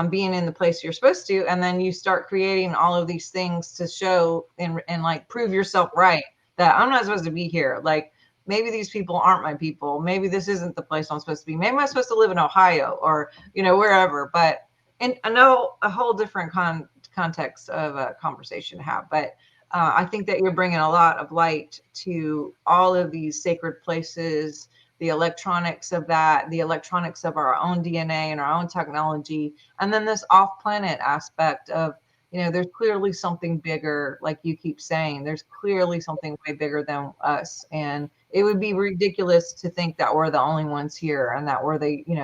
being in the place you're supposed to, and then you start creating all of these things to show and like prove yourself right, that I'm not supposed to be here. Like, maybe these people aren't my people. Maybe this isn't the place I'm supposed to be. Maybe I'm supposed to live in Ohio or, wherever. But, and I know a whole different context of a conversation to have. But I think that you're bringing a lot of light to all of these sacred places, the electronics of that, the electronics of our own DNA and our own technology. And then this off-planet aspect of, there's clearly something bigger, like you keep saying, there's clearly something way bigger than us. And it would be ridiculous to think that we're the only ones here and that we're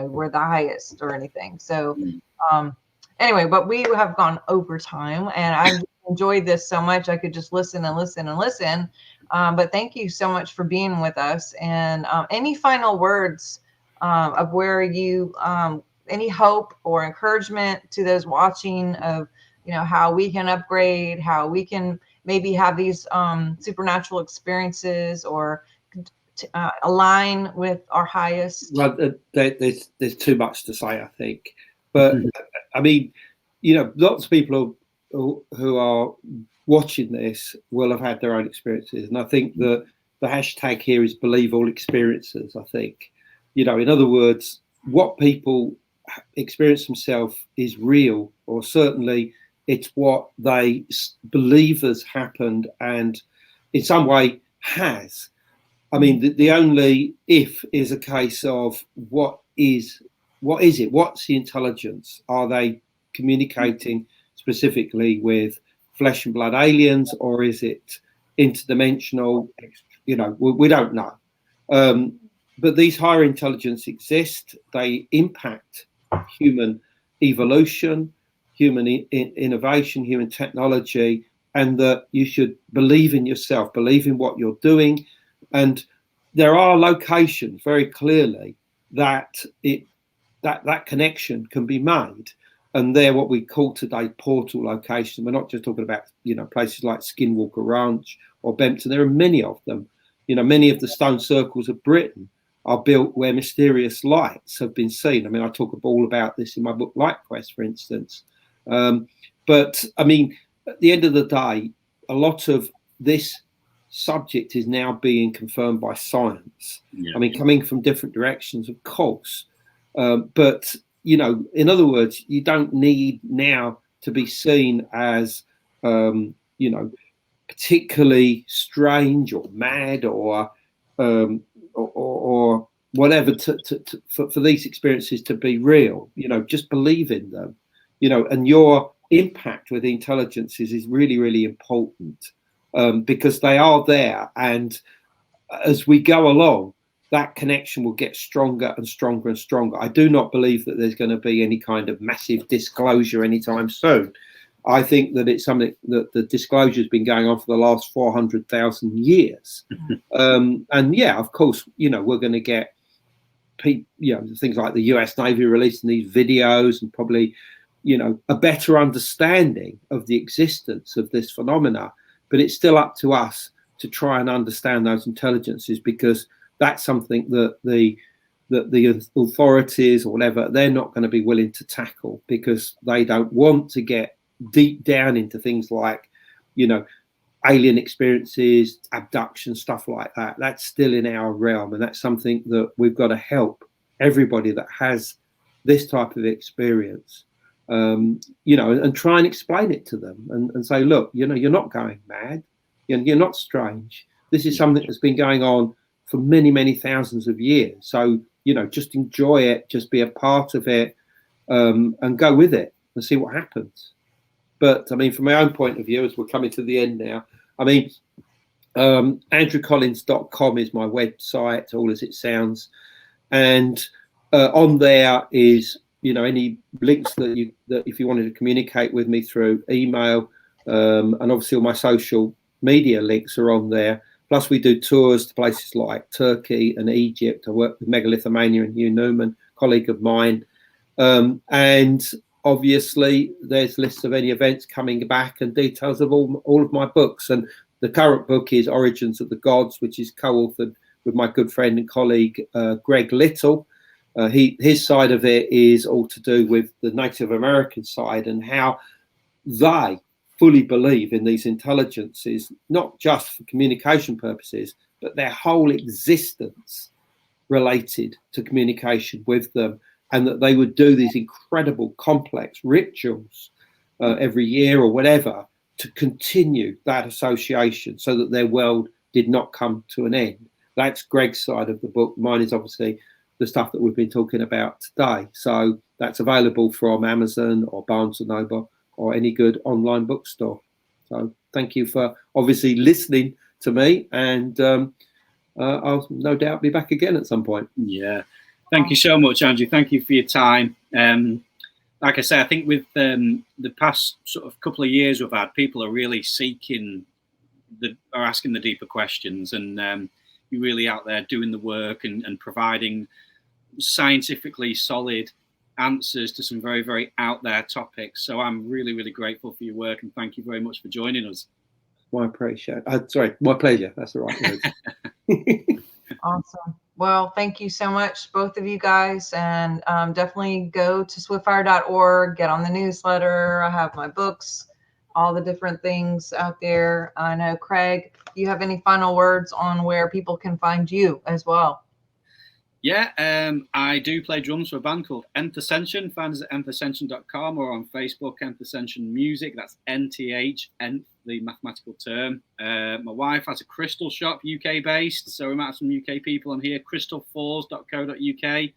we're the highest or anything. So anyway, but we have gone over time, and I've enjoyed this so much. I could just listen and listen and listen. But thank you so much for being with us. And any final words of where you, any hope or encouragement to those watching of, how we can upgrade, how we can maybe have these supernatural experiences or align with our highest? Well, there's too much to say, I think. But I mean, lots of people who are watching this will have had their own experiences. And I think the hashtag here is believe all experiences, I think. In other words, what people experience themselves is real, or certainly it's what they believe has happened and in some way has. I mean, the only if is a case of what is it? What's the intelligence? Are they communicating specifically with flesh and blood aliens, or is it interdimensional? We don't know. But these higher intelligence exist. They impact human evolution, human innovation, human technology, and that you should believe in yourself, believe in what you're doing. And there are locations very clearly that that connection can be made, and they're what we call today portal locations. We're not just talking about places like Skinwalker Ranch or Bempton. There are many of them. Many of the stone circles of Britain are built where mysterious lights have been seen. I mean, I talk all about this in my book Light Quest, for instance. But I mean, at the end of the day, a lot of this subject is now being confirmed by science. I mean, coming from different directions, of course. But in other words, you don't need now to be seen as particularly strange or mad or whatever for these experiences to be real. Just believe in them. And your impact with intelligences is really, really important, because they are there, and as we go along, that connection will get stronger and stronger and stronger. I do not believe that there's going to be any kind of massive disclosure anytime soon. I think that it's something that the disclosure has been going on for the last 400,000 years. And yeah, of course, we're going to get things like the US Navy releasing these videos, and probably, a better understanding of the existence of this phenomena. But it's still up to us to try and understand those intelligences, because that's something that the authorities or whatever, they're not going to be willing to tackle, because they don't want to get deep down into things like, alien experiences, abduction, stuff like that. That's still in our realm, and that's something that we've got to help everybody that has this type of experience, and try and explain it to them, and say, look, you're not going mad, you're not strange. This is something that's been going on for many, many thousands of years. So, just enjoy it, just be a part of it, and go with it and see what happens. But I mean, from my own point of view, as we're coming to the end now, I mean, andrewcollins.com is my website, all as it sounds. And on there is, any links that if you wanted to communicate with me through email, and obviously all my social media links are on there. Plus, we do tours to places like Turkey and Egypt. I work with Megalithomania and Hugh Newman, colleague of mine. And obviously, there's lists of any events coming back and details of all of my books. And the current book is Origins of the Gods, which is co-authored with my good friend and colleague, Greg Little. His side of it is all to do with the Native American side and how they fully believe in these intelligences, not just for communication purposes, but their whole existence related to communication with them, and that they would do these incredible complex rituals every year or whatever to continue that association so that their world did not come to an end. That's Greg's side of the book. Mine is obviously the stuff that we've been talking about today. So that's available from Amazon or Barnes & Noble or any good online bookstore. So thank you for obviously listening to me, and I'll no doubt be back again at some point. Yeah. Thank you so much, Andrew. Thank you for your time. Like I say, I think with the past sort of couple of years we've had, people are really asking the deeper questions, and you're really out there doing the work and providing scientifically solid answers to some very, very out there topics. So I'm really, really grateful for your work, and thank you very much for joining us. My pleasure. My pleasure. That's the right word. Awesome. Well, thank you so much, both of you guys, and definitely go to swiftfire.org, get on the newsletter. I have my books, all the different things out there. I know, Craig, you have any final words on where people can find you as well? Yeah, I do play drums for a band called Nth Ascension. Find us at nthascension.com or on Facebook, Nth Ascension Music. That's NTH, Nth, the mathematical term. My wife has a crystal shop, UK based, so we might have some UK people on here. crystalfalls.co.uk.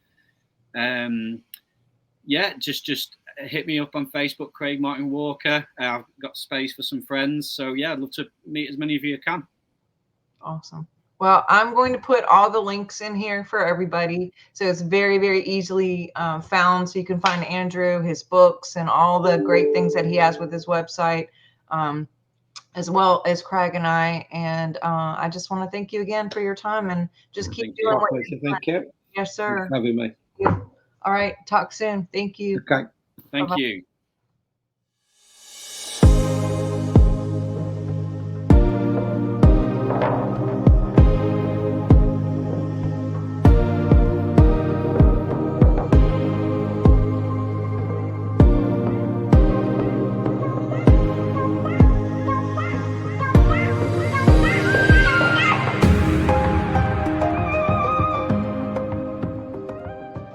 Yeah, just hit me up on Facebook, Craig Martin Walker. I've got space for some friends, so yeah, I'd love to meet as many of you as can. Awesome. Well, I'm going to put all the links in here for everybody, so it's very, very easily found. So you can find Andrew, his books, and all the great things that he has with his website. as well as Craig and I. And I just want to thank you again for your time and just keep doing what you're doing. Thank you. Yes, sir. Thanks for having me. All right. Talk soon. Thank you. Okay. Thank you.